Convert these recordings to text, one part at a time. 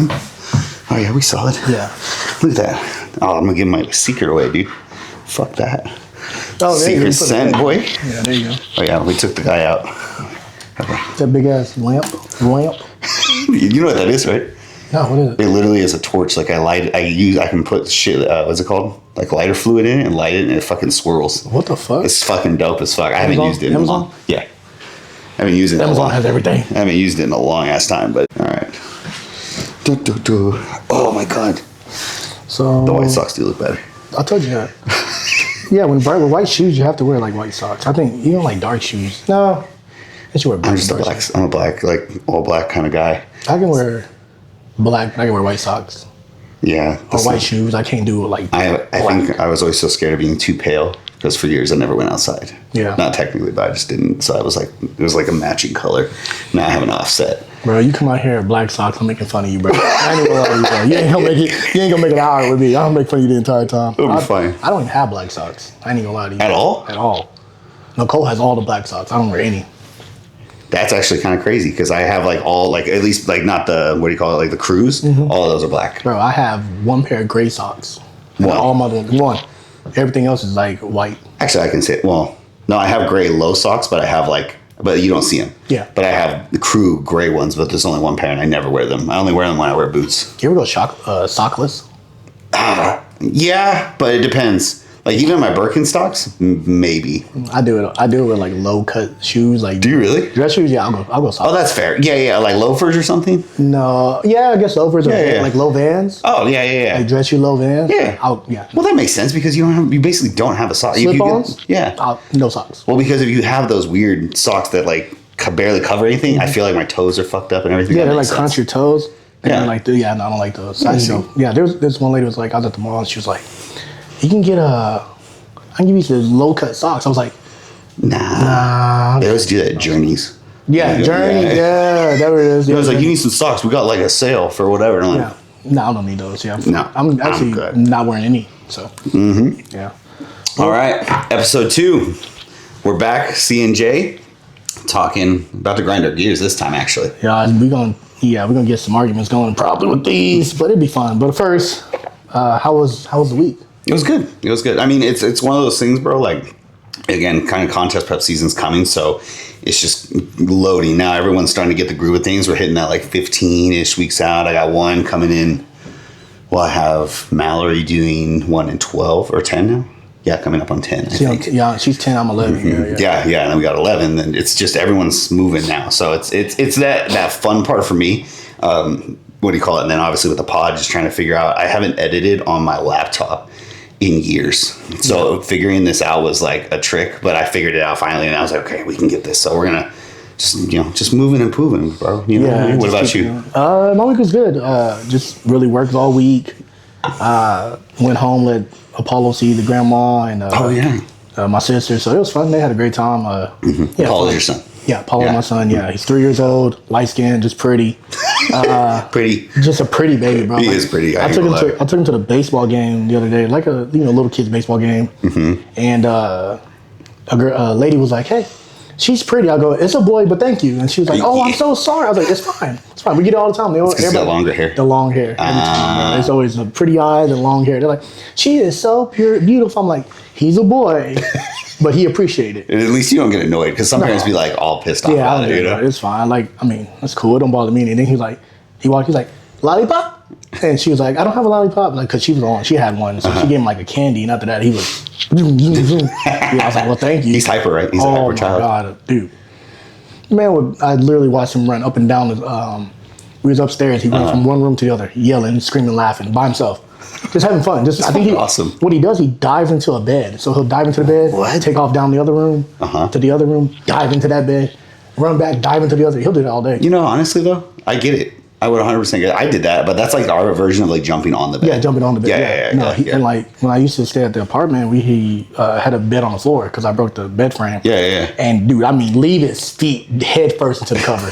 frame? Oh yeah, we saw it. Yeah. Look at that. Oh, I'm gonna give my secret away, dude. Fuck that. Oh, there secret scent, boy. Yeah, there you go. Oh yeah, we took the guy out. Okay. That big ass lamp. You know what that is, right? No, what is it? It literally is a torch. Like I can put shit. What's it called? Like lighter fluid in it and light it, and it fucking swirls. What the fuck? It's fucking dope as fuck. I Amazon? haven't used it in a long. Yeah. I haven't used it. Amazon has everything. I haven't used it in a long ass time, but all right. Oh my god. So the white socks do look better. I told you that. Yeah, with white shoes, you have to wear like white socks. I think you don't like dark shoes. No, I should wear black. I'm just a black. I'm a black, like all black kind of guy. I can wear black. I can wear white socks. Yeah. Or white shoes. I can't do it like. I think I was always so scared of being too pale because for years I never went outside. Yeah. Not technically, but I just didn't. So I was like, it was like a matching color. Now I have an offset. Bro, you come out here in black socks, I'm making fun of you, bro. I ain't gonna lie to you, bro. You ain't gonna make it an hour with me. I'm gonna make fun of you the entire time. It'll be fine. I don't even have black socks. I ain't gonna lie to you. At all? At all. Nicole has all the black socks. I don't wear any. That's actually kind of crazy because I have like all, like at least like not the, what do you call it, like the crews. Mm-hmm. All of those are black. Bro, I have one pair of gray socks. One. All my one. Everything else is like white. Actually, I can say, well, no, I have gray low socks, but I have like, but you don't see them. Yeah. But I have the crew gray ones, but there's only one pair and I never wear them. I only wear them when I wear boots. You ever go sockless? Yeah, but it depends. Like even my Birkenstocks, maybe. I do it with like low cut shoes. Like, do you really? Dress shoes, yeah, I'll go sockless. Oh, that's fair. Yeah, like loafers or something. No, yeah, I guess loafers or like low Vans. Oh yeah. Like dress shoe low Vans. Yeah. Yeah. Well, that makes sense because you basically don't have a sock. Slip-ons? Yeah. No socks. Well, because if you have those weird socks that like barely cover anything, mm-hmm. I feel like my toes are fucked up and everything. Yeah, they're like crunch your toes. And yeah. No, I don't like those. Yeah, there's one lady was like, I was at the mall and she was like, you can get I can give you some low cut socks. I was like, nah. They always do that at Journeys. Yeah, Journey. Yeah, there it is. I was like, you need some socks. We got like a sale for whatever. And I'm like, no, I don't need those. Yeah, no, I'm actually not wearing any. So, yeah. All right, episode 2. We're back. C&J talking about to grind our gears this time. Actually, yeah, we're gonna get some arguments going probably with these, but it'd be fun. But first, how was the week? It was good. I mean, it's one of those things, bro. Like, again, kind of contest prep season's coming, so it's just loading. Now everyone's starting to get the groove of things. We're hitting that like 15-ish weeks out. I got one coming in. Well, I have Mallory doing 1 in 12 or 10 now. Yeah, coming up on 10, I think. Yeah, she's 10, I'm 11. Mm-hmm. Yeah, and then we got 11. And it's just everyone's moving now. So it's that fun part for me. What do you call it? And then obviously with the pod, just trying to figure out. I haven't edited on my laptop in years. So figuring this out was like a trick, but I figured it out finally and I was like, okay, we can get this. So we're going to just moving and improving, bro. You know what I mean? What about you? My week was good. Just really worked all week. Went home, let Apollo see the grandma and my sister. So it was fun. They had a great time. Apollo's your son. Yeah, Apollo, my son. Yeah, he's 3 years old, light skinned, just pretty. Pretty. Just a pretty baby, bro. He is pretty. I took him to the baseball game the other day, like a little kid's baseball game. Mm-hmm. And a lady was like, "Hey, she's pretty." I go, "It's a boy, but thank you." And she was like, "Oh, I'm so sorry." I was like, "It's fine. It's fine. We get it all the time." It's got longer hair. The long hair. Every time, bro. It's always a pretty eyes and long hair. They're like, "She is so pure, beautiful." I'm like, "He's a boy." But he appreciated it. At least you don't get annoyed because some parents be like all pissed off about it. It's fine. Like, I mean, it's cool. It don't bother me. And then he's like, he's like, lollipop? And she was like, I don't have a lollipop. Like, because she had one. So she gave him like a candy. And after that, he was, I was like, well, thank you. He's hyper, right? He's a hyper child. Oh, my God, dude. Man, I literally watched him run up and down. We was upstairs. He went from one room to the other, yelling, screaming, laughing by himself. Just having fun. I think awesome. What he does, he dives into a bed. So he'll dive into the bed, take off down the other room to the other room, dive into that bed, run back, dive into the other. He'll do that all day. You know, honestly though, I get it. I would 100% get it. I did that, but that's like our version of like jumping on the bed. Yeah, jumping on the bed. Yeah. And like when I used to stay at the apartment, he had a bed on the floor because I broke the bed frame. Yeah. And dude, I mean, leave his feet head first into the cover,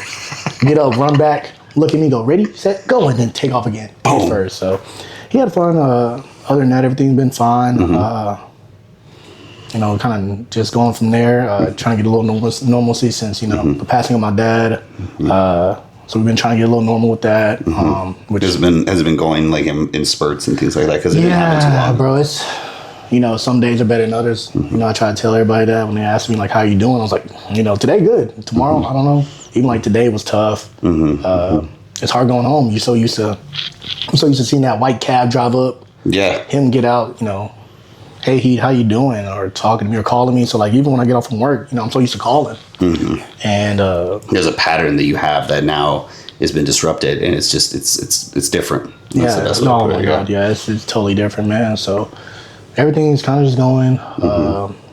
get up, run back, look at me, go ready, set, go, and then take off again. Boom. First. So he had fun. Other than that, everything's been fine. Kind of just going from there, trying to get a little normalcy since, the passing of my dad. So we've been trying to get a little normal with that. Which has it been going like in spurts and things like that? Because it didn't happen too long. Bro, it's, some days are better than others. I try to tell everybody that when they ask me like, how you doing? I was like, today good. Tomorrow, I don't know. Even like today was tough. It's hard going home. I'm so used to seeing that white cab drive up. Yeah. Him get out, hey, Heath, how you doing? Or talking to me or calling me. So like even when I get off from work, I'm so used to calling. And there's a pattern that you have that now has been disrupted, and it's just it's different. That's the best way to put it. God, it's totally different, man. So everything's kind of just going.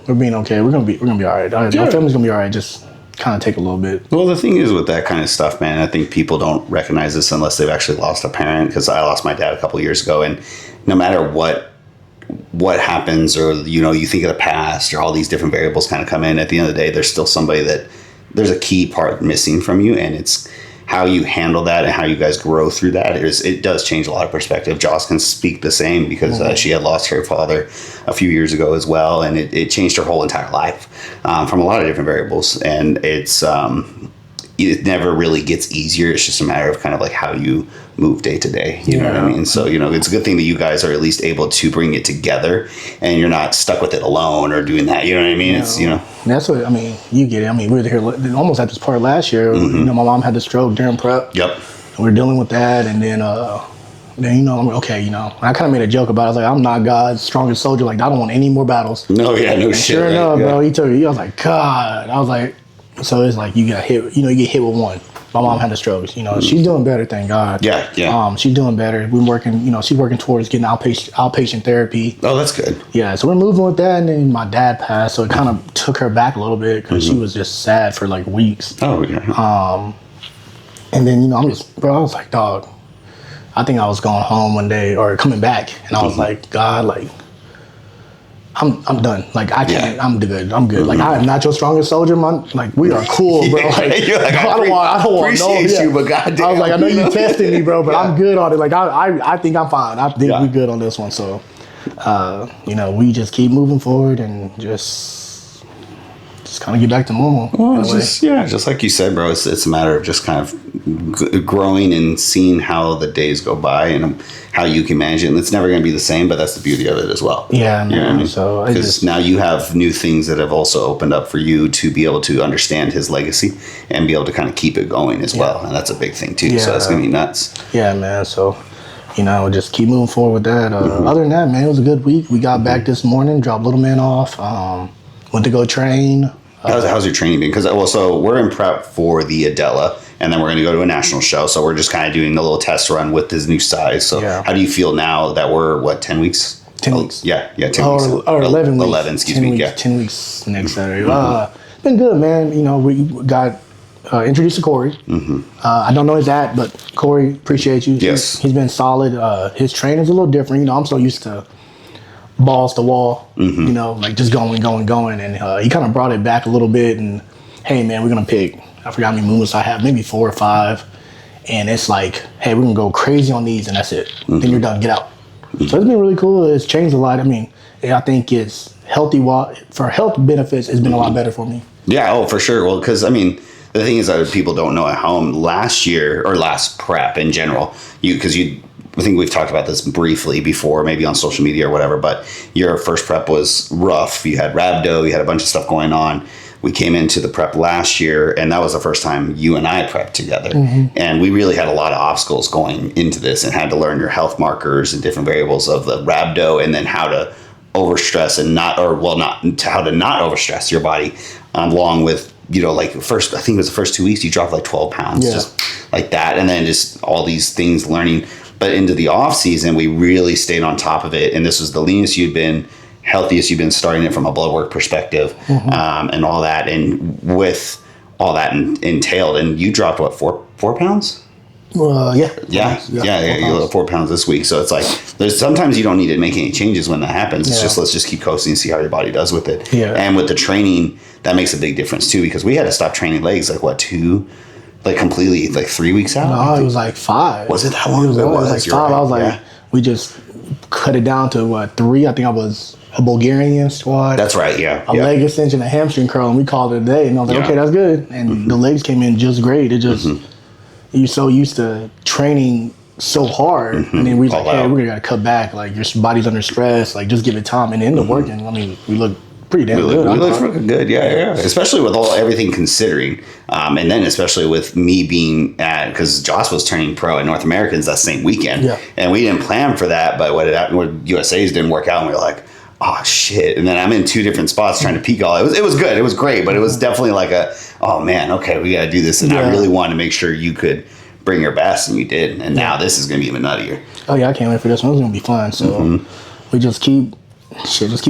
We're being okay. We're gonna be all right. Our family's gonna be all right. Just kind of take a little bit. Well, the thing is with that kind of stuff, man, I think people don't recognize this unless they've actually lost a parent. Because I lost my dad a couple of years ago, and no matter what happens, or you think of the past, or all these different variables kind of come in, at the end of the day, there's still somebody that there's a key part missing from you, and it's how you handle that and how you guys grow through that. It does change a lot of perspective. Joss can speak the same because she had lost her father a few years ago as well, and it changed her whole entire life from a lot of different variables. And it never really gets easier. It's just a matter of kind of like how you move day to day. You know what I mean? So, it's a good thing that you guys are at least able to bring it together, and you're not stuck with it alone or doing that. You know what I mean? It's, That's what, you get it. We were here almost at this part last year. My mom had the stroke during prep. Yep. And we're dealing with that. And then I'm okay, I kind of made a joke about it. I was like, I'm not God's strongest soldier. Like, I don't want any more battles. No, yeah, no and shit. Sure enough, bro, he told me, I was like, God. I was like, so it's like you get hit, you get hit with one. My mom had the strokes, she's doing better, thank God. Yeah. She's doing better. We're working, she's working towards getting outpatient therapy. Oh, that's good. Yeah, so we're moving with that, and then my dad passed, so it kind of took her back a little bit because she was just sad for like weeks. Oh, yeah. And then, I was like, dog, I think I was going home one day or coming back, and I was like, God, like, I'm done. Like, I can't. I'm good. Like, I am not your strongest soldier, man. Like, we are cool, bro. Like, You're like, I don't want appreciate no. you, but goddamn. I was like, I know you testing me, bro, but I'm good on it. Like, I think I'm fine. I think we good on this one. So, we just keep moving forward and just kind of get back to normal. Well, just like you said, bro, it's a matter of just kind of growing and seeing how the days go by and how you can manage it. And it's never going to be the same, but that's the beauty of it as well. Yeah, you know what I mean? So because now you have new things that have also opened up for you to be able to understand his legacy and be able to kind of keep it going as well. And that's a big thing too. Yeah. So that's going to be nuts. Yeah, man. So, just keep moving forward with that. Other than that, man, it was a good week. We got back this morning, dropped little man off, went to go train. How's your training been? Because so we're in prep for the Adela, and then we're going to go to a national show. So we're just kind of doing the little test run with his new size. So how do you feel now that we're 10 weeks? 10 weeks. Yeah, 10 weeks. Or 11 weeks. 11, excuse me. 10 weeks next Saturday. Been good, man. We got introduced to Corey. I don't know his at, but Corey, appreciate you. Yes. He's been solid. His training's a little different. I'm so used to balls to wall, like just going. And he kind of brought it back a little bit. And hey, man, we're going to pick, I forgot how many movements I have, maybe 4 or 5. And it's like, hey, we're going to go crazy on these, and that's it. Then you're done. Get out. So it's been really cool. It's changed a lot. I think it's healthy. For health benefits, it's been a lot better for me. Yeah, for sure. Well, because, the thing is that people don't know at home, last year, or last prep in general, I think we've talked about this briefly before, maybe on social media or whatever, but your first prep was rough. You had rhabdo, you had a bunch of stuff going on. We came into the prep last year, and that was the first time you and I prepped together. And we really had a lot of obstacles going into this and had to learn your health markers and different variables of the rhabdo, and then how to overstress and how to not overstress your body, along with, I think it was the first 2 weeks, you dropped like 12 pounds, just like that. And then just all these things learning. But into the off season, we really stayed on top of it. And this was the leanest you'd been, healthiest you've been, starting it from a blood work perspective, and all that. And with all that entailed, and you dropped what, 4 pounds? Yeah. You lost 4 pounds this week. So it's like, there's sometimes you don't need to make any changes when that happens. It's just, let's just keep coasting and see how your body does with it. And with the training, that makes a big difference too, because we had to stop training legs completely 3 weeks out. No, it was like 5. Was it that long? It was like 5. Right. I was like, we just cut it down to 3. I think I was a Bulgarian squat. That's right, yeah. A leg extension, a hamstring curl, and we called it a day. And I was like, okay, that's good. And the legs came in just great. It just, you're so used to training so hard, and then we're like, hey, we're gonna cut back. Like your body's under stress. Like just give it time, and it ended up working. I mean, we look pretty damn good. We look fucking good, yeah. Especially with everything considering, and then especially with me being because Joss was turning pro at North Americans that same weekend, and we didn't plan for that. But what USA's didn't work out, and we were like, oh shit! And then I'm in 2 different spots trying to peak all. It was good, it was great, but it was definitely like oh man, okay, we got to do this, and I really wanted to make sure you could bring your best, and you did. And now this is going to be even nuttier. Oh yeah, I can't wait for this one. It's going to be fun. So we just keep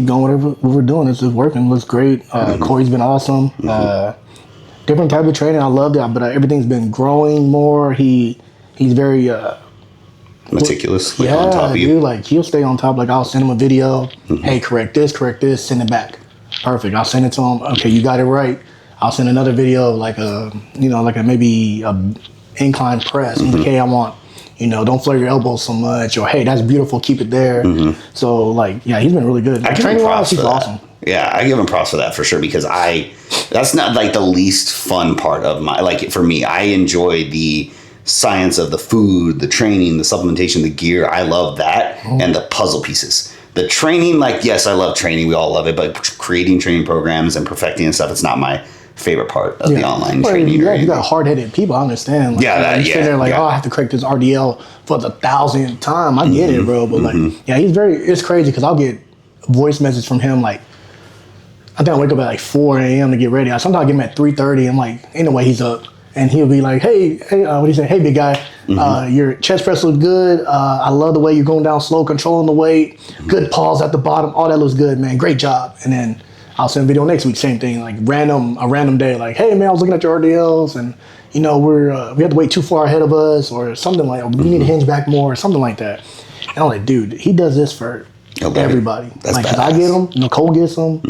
going. Whatever we're doing, it's just working. Looks great. Corey's been awesome. Different type of training. I loved it, but everything's been growing more. He's very meticulous. On top of you. Dude, like he'll stay on top. Like I'll send him a video. Hey, correct this, send it back. Perfect. I'll send it to him. Okay, you got it right. I'll send another video like maybe a incline press. Okay, I want, don't flare your elbows so much, or hey, that's beautiful, keep it there. So like, yeah, he's been really good. Training wise, he's awesome. Yeah, I give him props for that for sure, because that's not like the least fun part of for me. I enjoy the science of the food, the training, the supplementation, the gear. I love that, and the puzzle pieces. The training, yes, I love training. We all love it, but creating training programs and perfecting and stuff, it's not my favorite part of the online training. You got hard-headed people, I understand. Like, you sit there oh, I have to correct this RDL for the 1,000th time. I get it, bro. But it's crazy because I'll get a voice message from him I think I wake up at 4 a.m. to get ready. I sometimes get him at 3:30. I'm like, ain't no way he's up. And he'll be like, hey, what do you say? Hey, big guy, your chest press looks good. I love the way you're going down slow, controlling the weight. Good pause at the bottom. All that looks good, man. Great job. And then I'll send a video next week, same thing, a random day, hey man, I was looking at your RDLs, and we have to wait too far ahead of us, or something like, we need to hinge back more, or something like that. And I'm like, dude, he does this for everybody. That's cause I get him, Nicole gets him.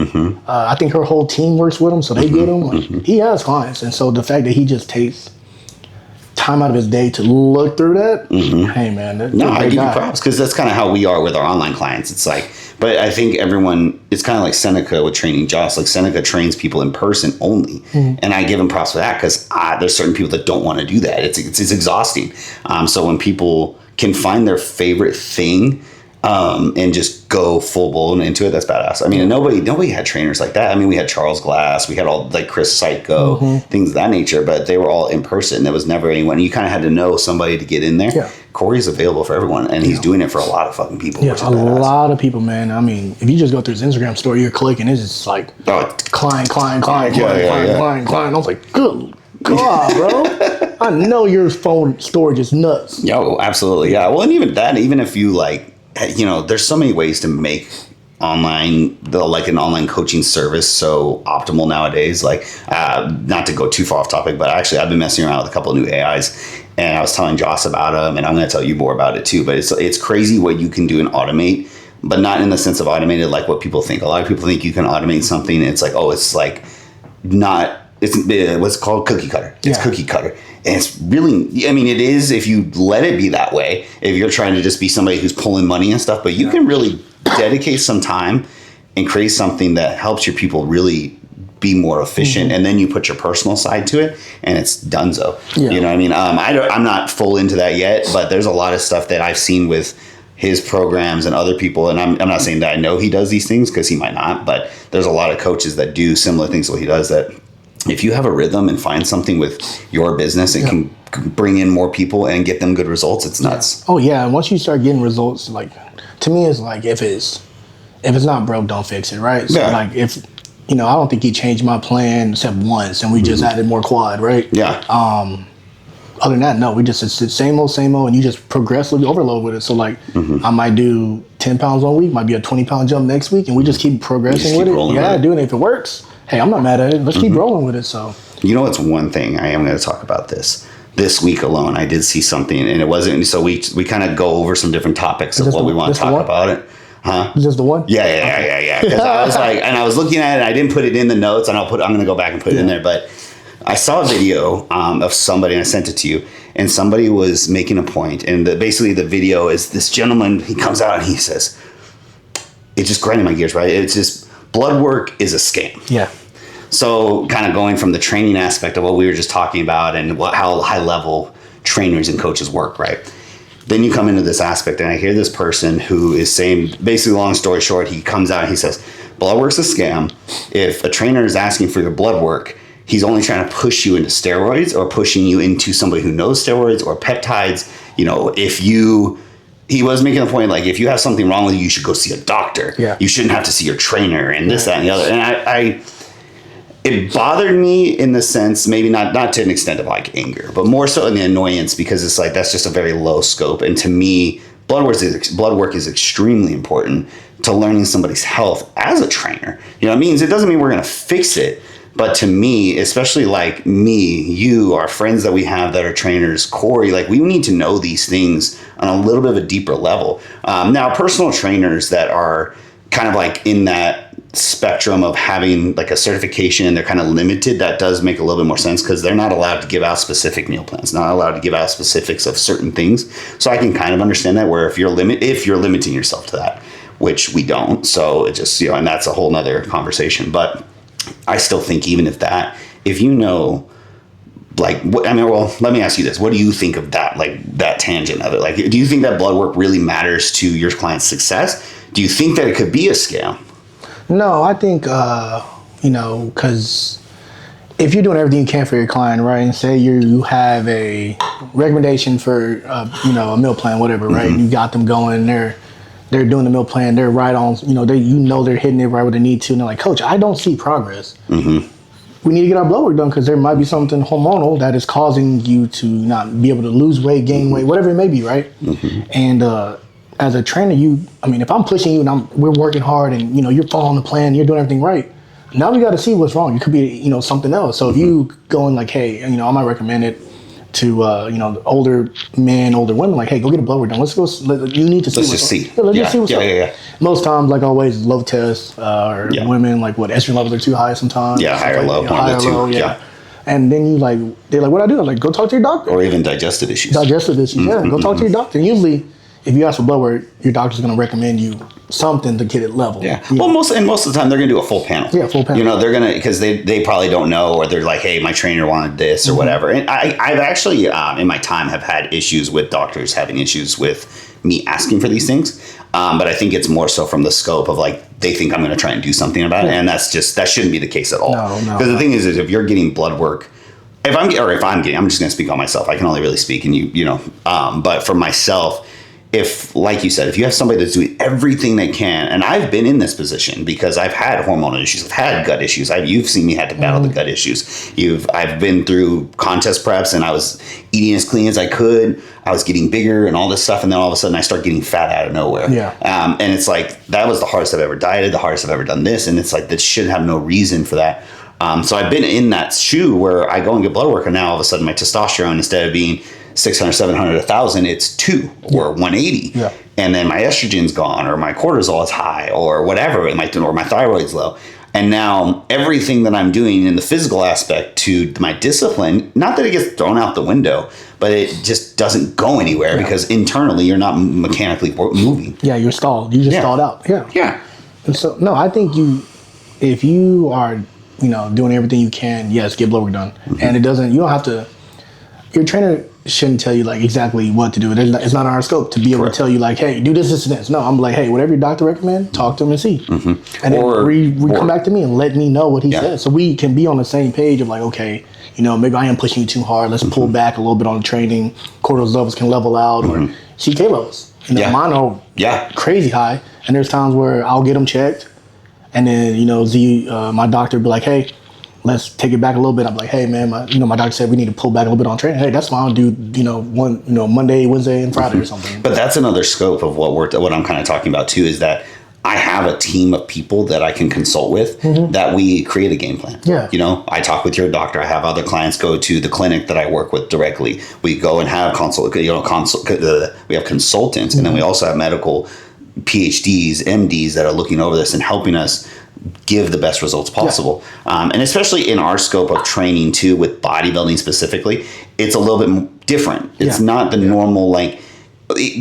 I think her whole team works with him, so they get him. He has clients, and so the fact that he just takes time out of his day to look through that, hey man, I give you props, because that's kind of how we are with our online clients. It's but I think it's kind of like Seneca with training Joss. Like Seneca trains people in person only, and I give him props for that, because there's certain people that don't want to do that. It's exhausting. So when people can find their favorite thing and just go full blown into it, that's badass. I mean, nobody had trainers like that. I mean, we had Charles Glass, we had all Chris Psycho, things of that nature, but they were all in person. There was never anyone. You kind of had to know somebody to get in there. Yeah. Corey's available for everyone, and he's doing it for a lot of fucking people. Yeah, a lot of people, man. I mean, if you just go through his Instagram story, you're clicking, it's just climb. I was like, good God, bro. I know your phone storage is nuts. Yo, absolutely, yeah. Well, and even if you there's so many ways to make an online coaching service so optimal nowadays. Not to go too far off topic, but actually I've been messing around with a couple of new AIs, and I was telling Joss about them, and I'm going to tell you more about it too. But it's crazy what you can do and automate, but not in the sense of automated like what people think. A lot of people think you can automate something, and it's what's called cookie cutter. It's cookie cutter. And it's really, it is if you let it be that way, if you're trying to just be somebody who's pulling money and stuff, but you can really dedicate some time and create something that helps your people really be more efficient. And then you put your personal side to it, and it's donezo. Yeah. You know what I mean? I'm not full into that yet, but there's a lot of stuff that I've seen with his programs and other people. And I'm not saying that I know he does these things, because he might not, but there's a lot of coaches that do similar things to what he does, that if you have a rhythm and find something with your business and can bring in more people and get them good results, it's nuts. Oh yeah, and once you start getting results, to me, it's if it's not broke, don't fix it, right? So if I don't think he changed my plan except once, and we just added more quad, right? Yeah. Other than that, no, we just it's same old, and you just progressively overload with it. So I might do 10 pounds one week, might be a 20-pound jump next week, and we just keep progressing with it. Yeah, doing it. If it works, hey, I'm not mad at it. Let's keep rolling with it. So it's one thing I am going to talk about this week alone. I did see something, and it wasn't. So we kind of go over some different topics of what we want to talk about it. Huh? Just the one? Yeah. Because I was and I was looking at it. I didn't put it in the notes, and I'm going to go back and put it in there, but. I saw a video of somebody, and I sent it to you, and somebody was making a point, and basically the video is this gentleman, he comes out and he says, it just grinded my gears, right? It's just, blood work is a scam. Yeah. So kind of going from the training aspect of what we were just talking about, and how high level trainers and coaches work, right? Then you come into this aspect, and I hear this person who is saying, basically, long story short, he comes out and he says, blood work's a scam. If a trainer is asking for your blood work, he's only trying to push you into steroids or pushing you into somebody who knows steroids or peptides. You know, he was making a point, like, if you have something wrong with you, you should go see a doctor. Yeah. You shouldn't have to see your trainer and this, that, and the other. And it bothered me in the sense, maybe not to an extent of like anger, but more so in the annoyance, because it's like, that's just a very low scope. And to me, blood work is extremely important to learning somebody's health as a trainer. You know, it doesn't mean we're going to fix it. But to me, especially like me, you, our friends that we have that are trainers, Corey, like, we need to know these things on a little bit of a deeper level. Now, personal trainers that are kind of like in that spectrum of having like a certification and they're kind of limited, that does make a little bit more sense, because they're not allowed to give out specific meal plans, not allowed to give out specifics of certain things. So I can kind of understand that, where if you're limiting yourself to that, which we don't. So it just, and that's a whole nother conversation. But I still think, even if you know, like, let me ask you this. What do you think of that, like, that tangent of it? Like, do you think that blood work really matters to your client's success? Do you think that it could be a scam? No, I think, because if you're doing everything you can for your client, right, and say you have a recommendation for, a meal plan, whatever, right, you got them going, they're doing the meal plan, they're right on, they're hitting it right where they need to, and they're like, Coach, I don't see progress. We need to get our blood work done, because there might be something hormonal that is causing you to not be able to lose weight, gain weight, whatever it may be, right? And as a trainer, if I'm pushing you and we're working hard and, you're following the plan, you're doing everything right, now we got to see what's wrong. It could be, something else. So if you going like, hey, I might recommend it to, older men, older women, like, hey, go get a blood work done. Let's go. You need to see. Let's just see. Yeah, let's just see what's up. Yeah. Most times, like always, low tests or women, like, estrogen levels are too high sometimes. Yeah, high or low, one of the two. Yeah. And then they're like, what do I do? I'm like, go talk to your doctor. Or even digestive issues. Yeah. Go talk to your doctor. And usually, if you ask for blood work, your doctor's going to recommend you something to get it level. Yeah. Well, most of the time, they're going to do a full panel. Yeah, full panel. They're going to, because they probably don't know, or they're like, hey, my trainer wanted this or whatever. And I've actually, in my time, have had issues with doctors having issues with me asking for these things. But I think it's more so from the scope of, like, they think I'm going to try and do something about it. And that shouldn't be the case at all. No. Because the thing is if you're getting blood work, I'm just going to speak on myself. I can only really speak, and but for myself, if, like you said, if you have somebody that's doing everything they can, and I've been in this position because I've had hormonal issues, I've had gut issues, you've seen me had to battle the gut issues. I've been through contest preps, and I was eating as clean as I could. I was getting bigger and all this stuff, and then all of a sudden I start getting fat out of nowhere. Yeah. And it's like, that was the hardest I've ever dieted, the hardest I've ever done this, and it's like, that should have no reason for that. So I've been in that shoe where I go and get blood work, and now all of a sudden my testosterone, instead of being 600, 700, 1,000, it's 2 or 180. Yeah. And then my estrogen's gone, or my cortisol is high, or whatever, or my thyroid's low. And now everything that I'm doing in the physical aspect to my discipline, not that it gets thrown out the window, but it just doesn't go anywhere because internally you're not mechanically moving. Yeah, you're stalled. You just stalled out. Yeah. Yeah. And so, no, I think if you are, doing everything you can, yes, get blood work done. And you don't have to, your trainer shouldn't tell you, like, exactly what to do. It's not in our scope to be able to tell you, like, hey, do this, this, and this. No, I'm like, hey, whatever your doctor recommends, talk to him and see. And then come back to me and let me know what he says. So we can be on the same page of, like, okay, maybe I am pushing you too hard. Let's pull back a little bit on the training. Cortisol levels can level out, or CK levels. Mine are crazy high. And there's times where I'll get them checked. And then, my doctor will be like, hey, let's take it back a little bit. I'm like, hey, man, my doctor said we need to pull back a little bit on training. Hey, that's fine. I'll do, Monday, Wednesday, and Friday or something. But that's another scope of what I'm kind of talking about too, is that I have a team of people that I can consult with that we create a game plan. Yeah. I talk with your doctor. I have other clients go to the clinic that I work with directly. We go and have we have consultants, and then we also have medical PhDs, MDs that are looking over this and helping us give the best results possible. And especially in our scope of training too, with bodybuilding specifically, it's a little bit different. It's not the normal, like,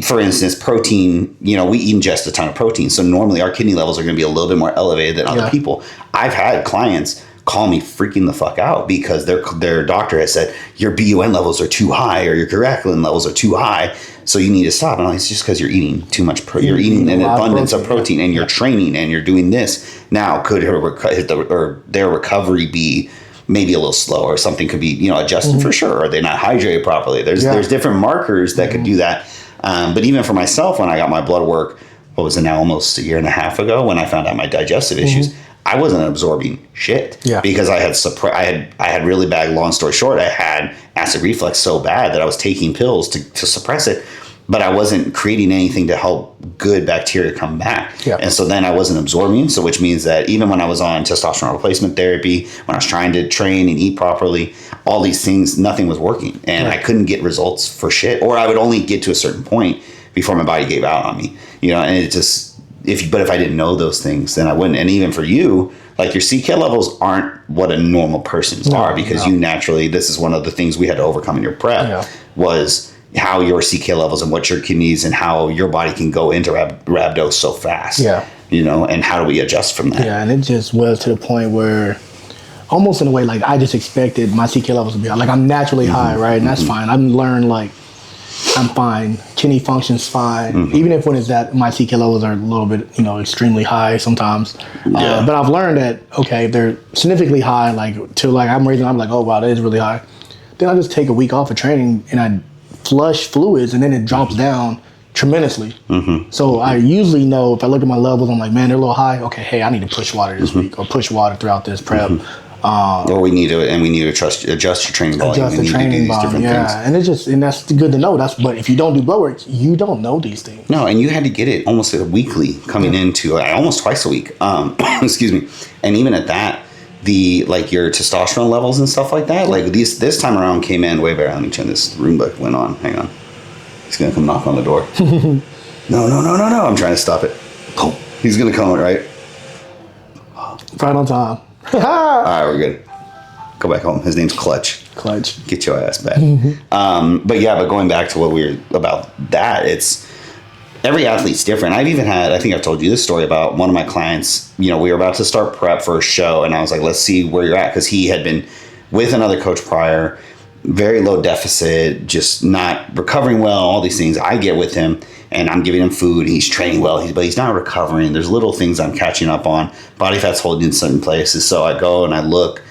for instance, protein, we ingest a ton of protein. So normally our kidney levels are going to be a little bit more elevated than other people. I've had clients call me freaking the fuck out because their doctor has said your BUN levels are too high or your creatinine levels are too high, so you need to stop. And it's just because you're eating too much. You're eating an abundance of protein, and you're training, and you're doing this. Now, could their recovery be maybe a little slow, or something could be adjusted for sure? Are they not hydrated properly? There's different markers that could do that. But even for myself, when I got my blood work, what was it now, almost a year and a half ago, when I found out my digestive issues, I wasn't absorbing shit because I had really bad. Long story short, I had acid reflux so bad that I was taking pills to suppress it, but I wasn't creating anything to help good bacteria come back. Yeah. And so then I wasn't absorbing. So which means that even when I was on testosterone replacement therapy, when I was trying to train and eat properly, all these things, nothing was working, and I couldn't get results for shit, or I would only get to a certain point before my body gave out on me. And it just. But if I didn't know those things, then I wouldn't. And even for you, like your CK levels aren't what a normal person's are, because you naturally, this is one of the things we had to overcome in your prep was how your CK levels and what your kidneys and how your body can go into rhabdos so fast. Yeah. And how do we adjust from that? Yeah, and it just was to the point where almost in a way, like I just expected my CK levels to be high. Like I'm naturally high, right? And that's fine. I've learned like I'm fine. Kidney function's fine. Even if when it's that my CK levels are a little bit, extremely high sometimes. But I've learned that, okay, if they're significantly high, like I'm like, oh wow, that is really high. Then I just take a week off of training and I flush fluids, and then it drops down tremendously. So I usually know if I look at my levels, I'm like, man, they're a little high. Okay, hey, I need to push water this week, or push water throughout this prep. Or we need to adjust your training volume. Adjust the training volume, and and that's good to know. But if you don't do blood work, you don't know these things. No, and you had to get it almost weekly coming into almost twice a week. Excuse me, and even at that, your testosterone levels and stuff like that, like this time around came in way better. Let me turn this room book went on. Hang on, he's gonna come knock on the door. No! I'm trying to stop it. Oh, he's gonna come right on time. All right, we're good. Go back home. His name's Clutch. Get your ass back. But going back to what we were about, that it's every athlete's different. I think I've told you this story about one of my clients. We were about to start prep for a show, and I was like, let's see where you're at, because he had been with another coach prior, very low deficit, just not recovering well, all these things. I get with him, and I'm giving him food. He's training well, but he's not recovering. There's little things I'm catching up on. Body fat's holding in certain places. So I go and I look,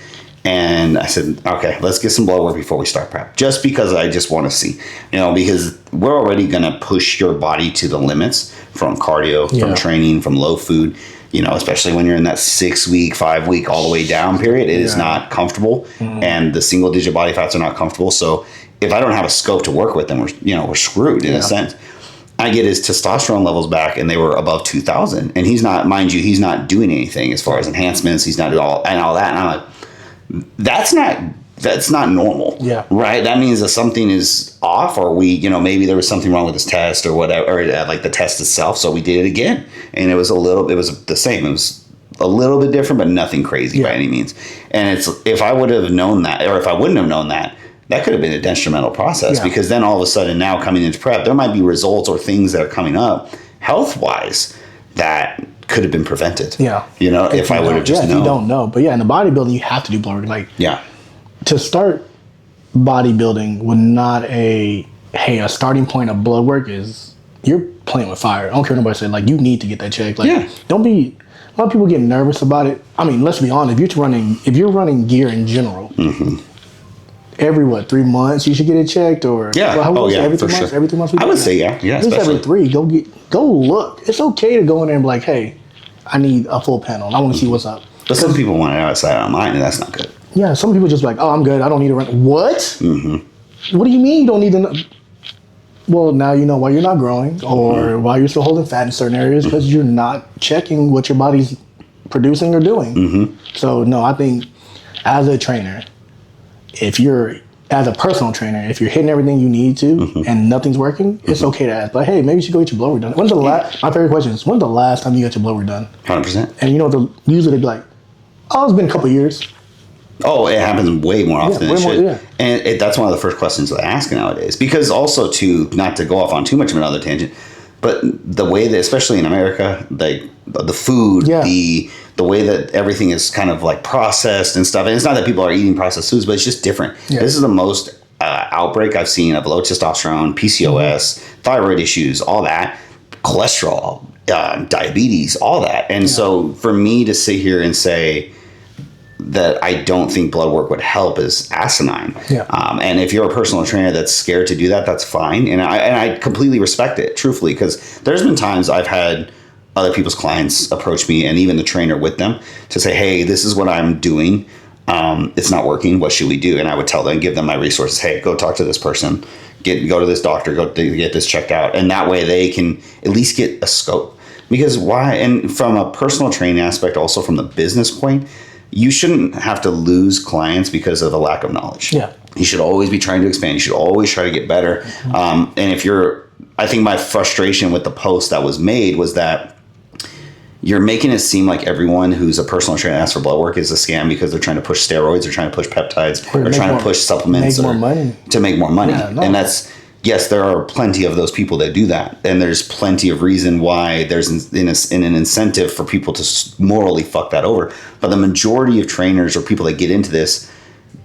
and I said, okay, let's get some blood work before we start prep. Just because I just want to see, because we're already going to push your body to the limits from cardio, from training, from low food, especially when you're in that 6 week, 5 week, all the way down period. It is not comfortable. And the single digit body fats are not comfortable. So if I don't have a scope to work with, then we're screwed in a sense. I get his testosterone levels back, and they were above 2,000. And he's not, mind you, he's not doing anything as far as enhancements. He's not doing all that. And I'm like, that's not normal. Yeah. Right? That means that something is off, or maybe there was something wrong with his test or whatever, or like the test itself. So we did it again, and it was the same. It was a little bit different, but nothing crazy by any means. And if I would have known that, or if I wouldn't have known that, that could have been a detrimental process, because then all of a sudden now coming into prep, there might be results or things that are coming up health-wise that could have been prevented. Yeah. If I would have just known. You don't know. But in the bodybuilding, you have to do blood work. To start bodybuilding with not a starting point of blood work is, you're playing with fire. I don't care what nobody said. You need to get that checked. Don't be, a lot of people get nervous about it. I mean, let's be honest. If you're running gear in general, every 3 months you should get it checked, or every 3 months. Every 3 months. I would say at least every 3. Go look. It's okay to go in there and be like, hey, I need a full panel. I want to see what's up. But some people want it outside of mind, and that's not good. Yeah, some people just like, oh, I'm good. I don't need to run. What? What do you mean you don't need to know? Well, now you know why you're not growing, or why you're still holding fat in certain areas, because you're not checking what your body's producing or doing. So no, I think as a trainer, as a personal trainer, if you're hitting everything you need to and nothing's working, it's okay to ask. But hey, maybe you should go get your blood work done. My favorite question is, when's the last time you got your blood work done? 100%. And usually they'd be like, oh, it's been a couple of years. Oh, it happens way more often than it should. And that's one of the first questions I ask nowadays. Because also, not to go off on too much of another tangent, But the way that, especially in America, like the food, the way that everything is kind of like processed and stuff. And it's not that people are eating processed foods, but it's just different. Yeah. This is the most outbreak I've seen of low testosterone, PCOS, thyroid issues, all that, cholesterol, diabetes, all that. And so for me to sit here and say that I don't think blood work would help is asinine. Yeah. And if you're a personal trainer that's scared to do that, that's fine. And I completely respect it, truthfully, because there's been times I've had other people's clients approach me, and even the trainer with them, to say, hey, this is what I'm doing. It's not working. What should we do? And I would tell them, give them my resources. Hey, go talk to this person. Go to this doctor. Go get this checked out. And that way they can at least get a scope. Because why? And from a personal training aspect, also from the business point, you shouldn't have to lose clients because of a lack of knowledge. Yeah. You should always be trying to expand. You should always try to get better. And I think my frustration with the post that was made was that you're making it seem like everyone who's a personal trainer asks for blood work is a scam because they're trying to push steroids or trying to push peptides or trying to push supplements to make more money. Yeah, no. And that's, yes, there are plenty of those people that do that. And there's plenty of reason why there's an incentive for people to morally fuck that over. But the majority of trainers or people that get into this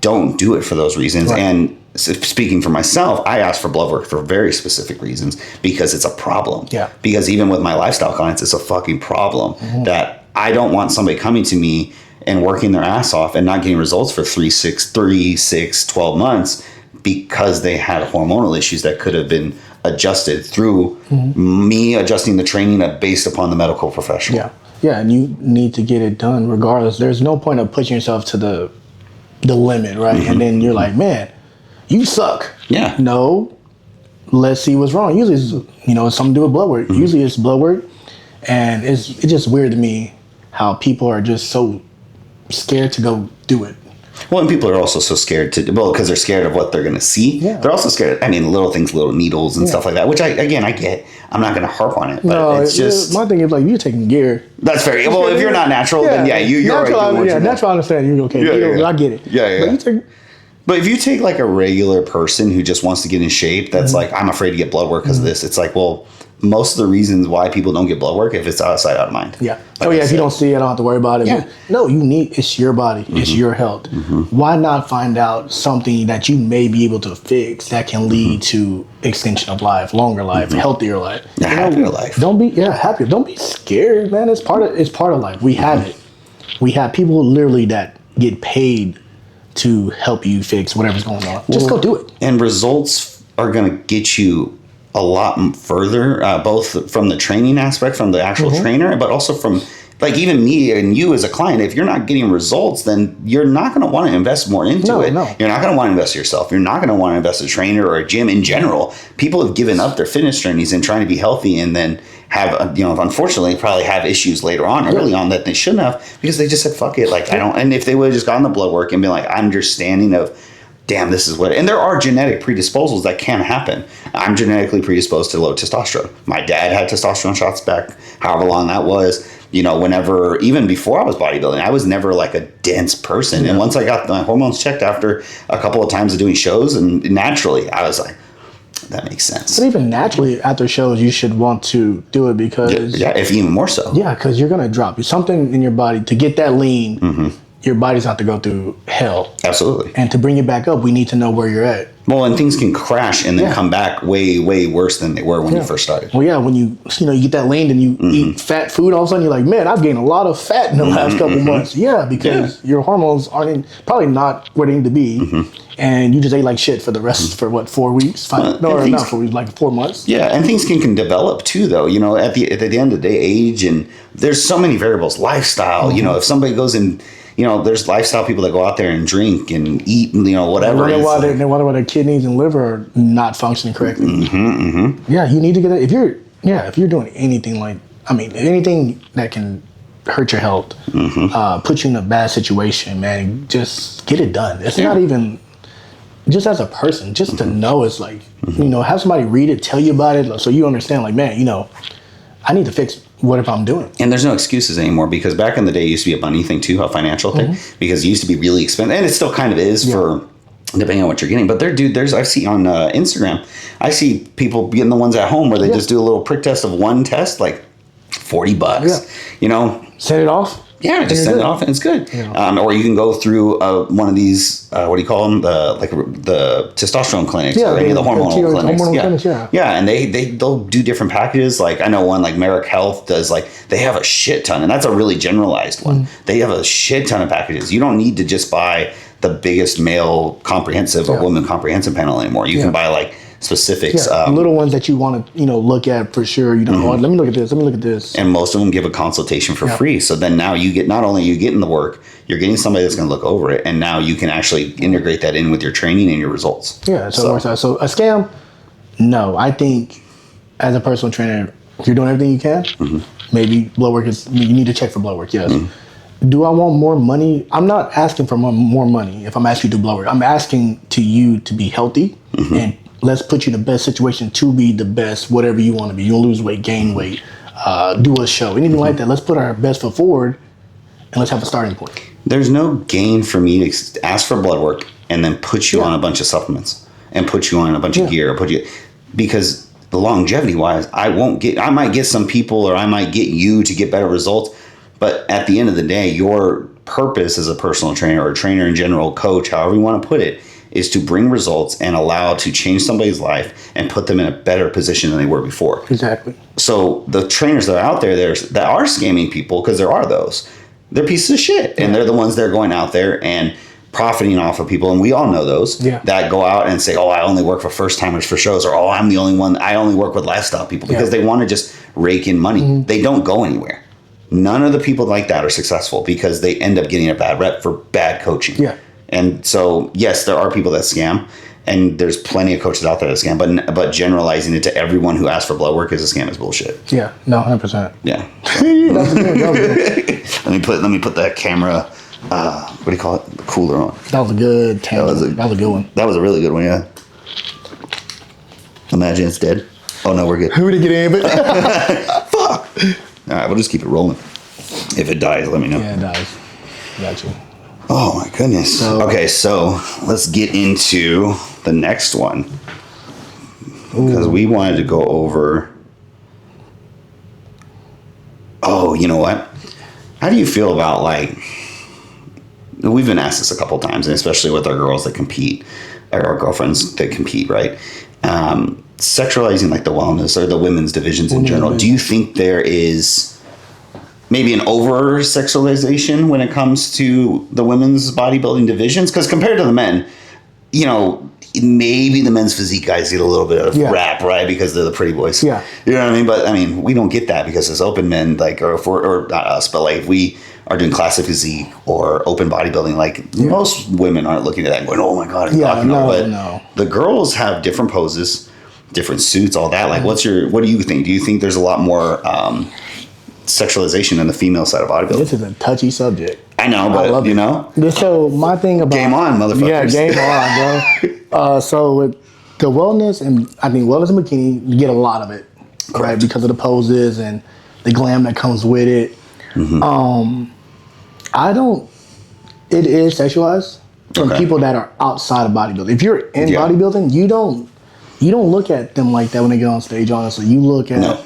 don't do it for those reasons. Right. And speaking for myself, I ask for blood work for very specific reasons because it's a problem. Yeah. Because even with my lifestyle clients, it's a fucking problem that I don't want somebody coming to me and working their ass off and not getting results for 3, 6, 12 months because they had hormonal issues that could have been adjusted through me adjusting the training based upon the medical professional. Yeah. Yeah. And you need to get it done regardless. There's no point of pushing yourself to the limit, right? And then you're like, man, you suck. Yeah. No, let's see what's wrong. Usually it's something to do with blood work. Usually it's blood work. And it's just weird to me how people are just so scared to go do it. Well, and people are also so scared because they're scared of what they're going to see. Yeah. They're also scared, little things, little needles and stuff like that, which I get. I'm not going to harp on it, but it's just... My thing is, like, you're taking gear. That's fair. Well, if you're not natural, then you're natural, right. Natural, I understand. You're okay. I get it. Yeah. But if you take, like, a regular person who just wants to get in shape, that's like, I'm afraid to get blood work because of this. It's like, well... Most of the reasons why people don't get blood work, if it's out of sight, out of mind. Yeah. Like if you don't see it, I don't have to worry about it. Yeah. No, it's your body. It's your health. Why not find out something that you may be able to fix that can lead to extension of life, longer life, healthier life. Happier life. Happier. Don't be scared, man. It's part of life. We have it. We have people literally that get paid to help you fix whatever's going on. Just go do it. And results are going to get you a lot further, both from the training aspect, from the actual trainer, but also from like even me and you as a client. If you're not getting results, then you're not going to want to invest more into it. No. You're not going to want to invest in yourself. You're not going to want to invest in a trainer or a gym in general. People have given up their fitness journeys and trying to be healthy, and then have unfortunately probably have issues later on, early on, that they shouldn't have because they just said fuck it. Like I don't. And if they would have just gotten the blood work and been like understanding of, damn, this is what... And there are genetic predisposals that can happen. I'm genetically predisposed to low testosterone. My dad had testosterone shots back however long that was. Whenever... Even before I was bodybuilding, I was never like a dense person. Yeah. And once I got my hormones checked after a couple of times of doing shows, and naturally, I was like, that makes sense. But even naturally, after shows, you should want to do it because... Yeah, if even more so. Yeah, because you're going to drop something in your body to get that lean... Your body's have to go through hell. Absolutely. And to bring it back up, we need to know where you're at. Well, and things can crash and then come back way, way worse than they were when you first started. Well, yeah, when you get that lean and you eat fat food, all of a sudden you're like, man, I've gained a lot of fat in the last couple months. Yeah, because your hormones aren't probably not where they need to be. And you just ate like shit for the rest for what, 4 weeks? Not 4 weeks, like 4 months. Yeah, and things can develop too, though. At the end of the day, age, and there's so many variables. Lifestyle. If somebody goes in. There's lifestyle people that go out there and drink and eat, whatever. They wonder why their kidneys and liver are not functioning correctly. Yeah, you need to get it. If you're doing anything anything that can hurt your health, put you in a bad situation, man, just get it done. It's not even just as a person, just to know. It's like, have somebody read it, tell you about it, so you understand, like, man, I need to fix whatever I'm doing. And there's no excuses anymore, because back in the day it used to be a money thing too, a financial thing, because it used to be really expensive, and it still kind of is for depending on what you're getting. But I've seen on Instagram, I see people getting the ones at home where they just do a little prick test of one test, like $40. Yeah. You know, Set it off. yeah, just send it off and it's good. Yeah. Or you can go through one of these, what do you call them? The testosterone clinics or any of the hormonal clinics. Yeah, and they'll do different packages. Like I know one like Merrick Health does, like they have a shit ton, and that's a really generalized one. They have a shit ton of packages. You don't need to just buy the biggest male comprehensive or women comprehensive panel anymore. You can buy like specifics. Little ones that you want to, look at for sure. Oh, let me look at this. Let me look at this. And most of them give a consultation for free. So then now you get, not only are you getting the work, you're getting somebody that's going to look over it. And now you can actually integrate that in with your training and your results. Yeah. So it works out. So a scam, no. I think as a personal trainer, if you're doing everything you can, maybe blood work you need to check for blood work. Yes. Do I want more money? I'm not asking for more money if I'm asking you to do blood work. I'm asking you to be healthy and let's put you in the best situation to be the best, whatever you want to be. You want to lose weight, gain weight, do a show, anything like that. Let's put our best foot forward and let's have a starting point. There's no gain for me to ask for blood work and then put you on a bunch of supplements and put you on a bunch of gear, because the longevity wise, I might get some people or I might get you to get better results. But at the end of the day, your purpose as a personal trainer or a trainer in general, coach, however you want to put it, is to bring results and allow to change somebody's life and put them in a better position than they were before. Exactly. So the trainers that are out there that are scamming people, because there are those, they're pieces of shit. And they're the ones that are going out there and profiting off of people. And we all know those that go out and say, oh, I only work for first timers for shows, or oh, I'm the only one, I only work with lifestyle people, because they want to just rake in money. They don't go anywhere. None of the people like that are successful because they end up getting a bad rep for bad coaching. Yeah. And so, yes, there are people that scam, and there's plenty of coaches out there that scam, but generalizing it to everyone who asks for blood work as a scam is bullshit. Yeah, no, 100%. Yeah. That's good. Let me put that camera, what do you call it? The cooler on. That was a good tangent. That was a good one. That was a really good one, yeah. Imagine it's dead. Oh, no, we're good. Who did get in, but fuck. All right, we'll just keep it rolling. If it dies, let me know. Yeah, it dies. Got you. Oh my goodness. Okay, so let's get into the next one. Because we wanted to go over. Oh, you know what? How do you feel about, like, we've been asked this a couple times, and especially with our girls that compete, or our girlfriends that compete, right? Sexualizing like the wellness or the women's divisions in general. Do you think there is maybe an over sexualization when it comes to the women's bodybuilding divisions? Because compared to the men, maybe the men's physique guys get a little bit of rap, right? Because they're the pretty boys. Yeah. You know what I mean? But I mean, we don't get that because as open men, like, or not us, but like if we are doing classic physique or open bodybuilding, like most women aren't looking at that and going, oh my God, no. The girls have different poses, different suits, all that. Like, what do you think? Do you think there's a lot more sexualization in the female side of bodybuilding? This is a touchy subject. I know, but So my thing about game on, motherfuckers. Yeah, game on, bro. So with the wellness and bikini, you get a lot of it, right? Because of the poses and the glam that comes with it. It is sexualized from people that are outside of bodybuilding. If you're in bodybuilding, you don't look at them like that when they get on stage. Honestly, you look at.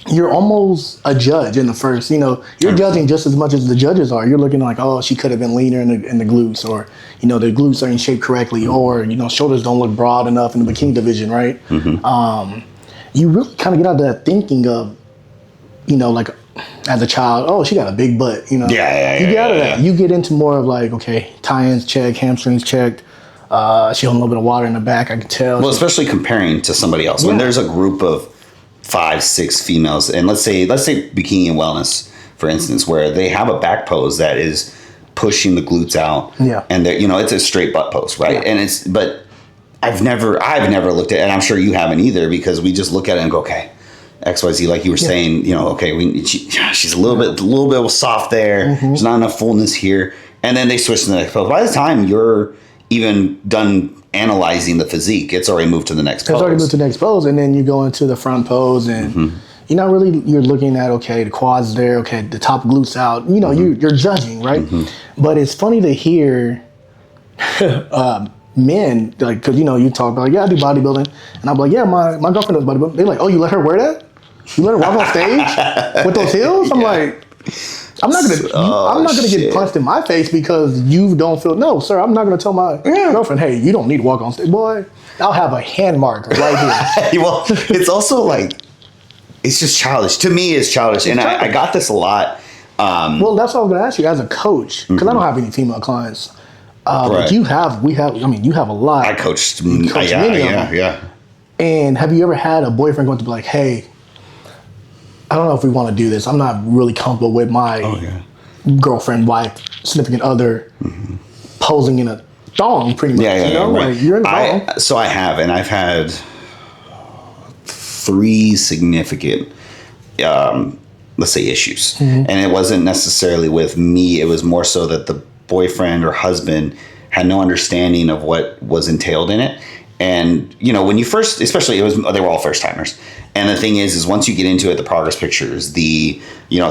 You're almost a judge in the first, you're judging just as much as the judges are. You're looking like, oh, she could have been leaner in the glutes, or, the glutes are in shape correctly, or, shoulders don't look broad enough in the bikini division, right? You really kind of get out of that thinking of, like as a child, oh, she got a big butt, You get out of that. You get into more of like, okay, tie-ins checked, hamstrings checked. She had a little bit of water in the back, I can tell. Well, especially comparing to somebody else. When there's a group of 5-6 females, and let's say bikini and wellness, for instance, where they have a back pose that is pushing the glutes out, and it's a straight butt pose, right? And but I've never looked at it, and I'm sure you haven't either, because we just look at it and go, okay, XYZ, like you were saying, she's a little bit soft there. There's not enough fullness here, and then they switch to the next pose. By the time you're even done analyzing the physique, it's already moved to the next pose. It's already moved to the next pose, and then you go into the front pose, and you're looking at, okay, the quads there, okay, the top glutes out. You're judging, right? But it's funny to hear men, like, because you talk about, yeah, I do bodybuilding, and I'm like, yeah, my girlfriend does bodybuilding. They're like, oh, you let her wear that? You let her walk on stage with those heels? I'm like, I'm not gonna get punched in my face because you don't feel. No, sir, I'm not gonna tell my girlfriend, hey, you don't need to walk on stage, boy. I'll have a hand mark right here. Well, it's also like, it's just childish. To me, it's childish, and I got this a lot. Well, that's what I was gonna ask you as a coach, because I don't have any female clients. But you have a lot. I coached many of them. Yeah. And have you ever had a boyfriend going to be like, hey, I don't know if we want to do this. I'm not really comfortable with my girlfriend, wife, significant other posing in a thong, pretty much. Right. Like, you're in the thong. So I have, and I've had 3 significant, let's say, issues. And it wasn't necessarily with me. It was more so that the boyfriend or husband had no understanding of what was entailed in it. And, when you first, especially, they were all first timers. And the thing is once you get into it, the progress pictures, the,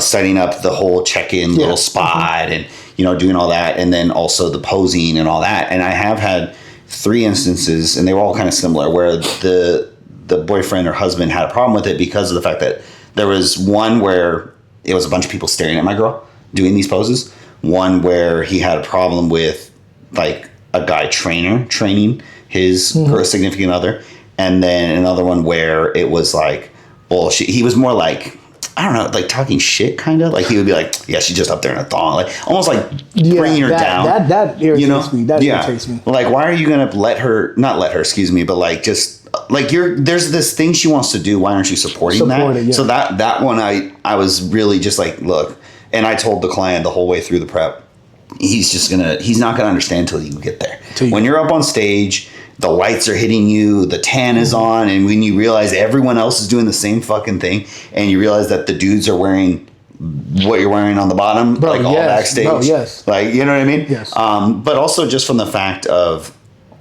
setting up the whole check-in little spot and, doing all that. And then also the posing and all that. And I have had 3 instances, and they were all kind of similar, where the boyfriend or husband had a problem with it because of the fact that there was one where it was a bunch of people staring at my girl doing these poses. One where he had a problem with, like, a guy training his significant other. And then another one where it was like bullshit. He was more like, I don't know, like talking shit, kind of. Like, he would be like, yeah, she's just up there in a thong. Like, almost like bringing her down. That irritates me. That irritates me. Like, why are you going to not let her, excuse me, but like, just, like, there's this thing she wants to do. Why aren't you supporting that? Yeah. So that one, I was really just like, look. And I told the client the whole way through the prep, he's not gonna understand until you get there. When you're up on stage, the lights are hitting you, the tan is on, and when you realize everyone else is doing the same fucking thing, and you realize that the dudes are wearing what you're wearing on the bottom, all backstage. Like, you know what I mean? Yes. But also just from the fact of,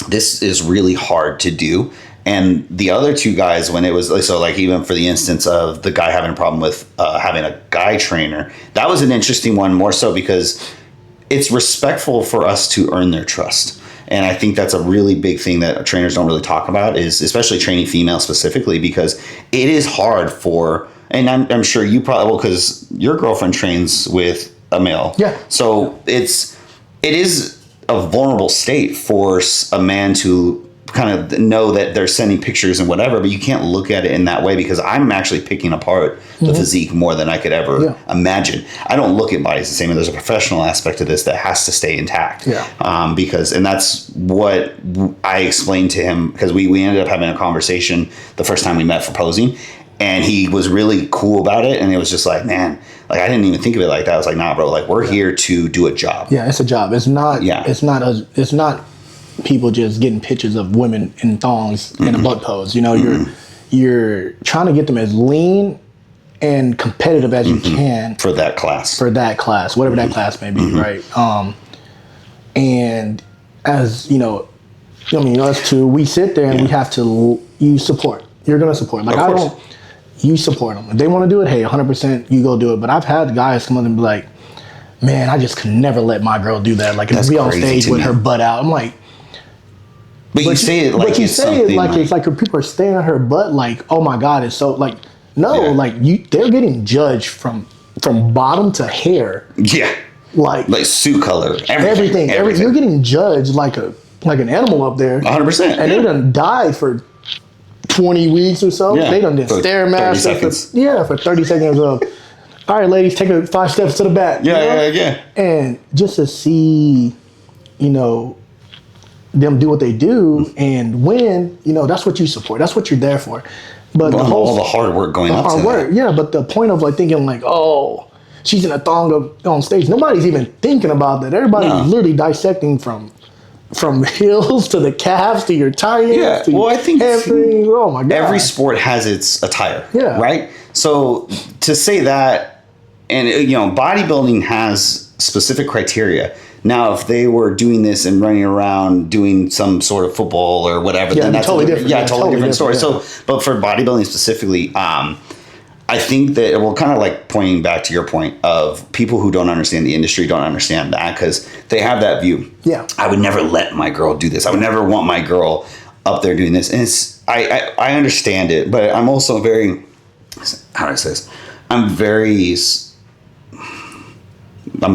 this is really hard to do. And the other 2 guys, when it was, so like, even for the instance of the guy having a problem with having a guy trainer, that was an interesting one, more so because it's respectful for us to earn their trust. And I think that's a really big thing that trainers don't really talk about, is especially training females specifically, because it is hard for, and I'm sure you probably will, because your girlfriend trains with a male. Yeah. So it is a vulnerable state for a man to kind of know that they're sending pictures and whatever, but you can't look at it in that way, because I'm actually picking apart the physique more than I could ever imagine. I don't look at bodies the same, and there's a professional aspect to this that has to stay intact. And that's what I explained to him, because we ended up having a conversation the first time we met for posing, and he was really cool about it. And it was just like, man, like, I didn't even think of it like that. I was like, nah, bro, like, we're here to do a job. Yeah, it's a job. It's not people just getting pictures of women in thongs in a butt pose. You're trying to get them as lean and competitive as you can for that class, whatever that class may be, right? And as us 2, we sit there and we have to. You support. You're gonna support. Like, you support them. If they want to do it, hey, 100%, you go do it. But I've had guys come up and be like, man, I just could never let my girl do that. Like, if be on stage with her butt out, I'm like. But you say it like it's something. It's like people are staring at her butt like, oh my God, it's so, like, no, like, they're getting judged from bottom to hair. Yeah. Like suit color, everything. You're getting judged like an animal up there. 100%. And they done died for 20 weeks or so. Yeah. They done did Stairmaster for 30 seconds of, all right, ladies, take 5 steps to the back. Yeah. And just to see, them do what they do and win, that's what you support. That's what you're there for. But all the hard work going up to that. Yeah, but the point of, like, thinking like, oh, she's in a thong on stage. Nobody's even thinking about that. Everybody's literally dissecting from heels to the calves to your tires. Yeah. To I think oh my God. Every sport has its attire. Yeah. Right? So to say that, and bodybuilding has specific criteria. Now, if they were doing this and running around doing some sort of football or whatever, then that's totally different. Totally different story. Yeah. So, but for bodybuilding specifically, I think that we're kind of like pointing back to your point of people who don't understand the industry don't understand that because they have that view. Yeah. I would never let my girl do this. I would never want my girl up there doing this. And it's, I understand it, but I'm also very, how do I say this? I'm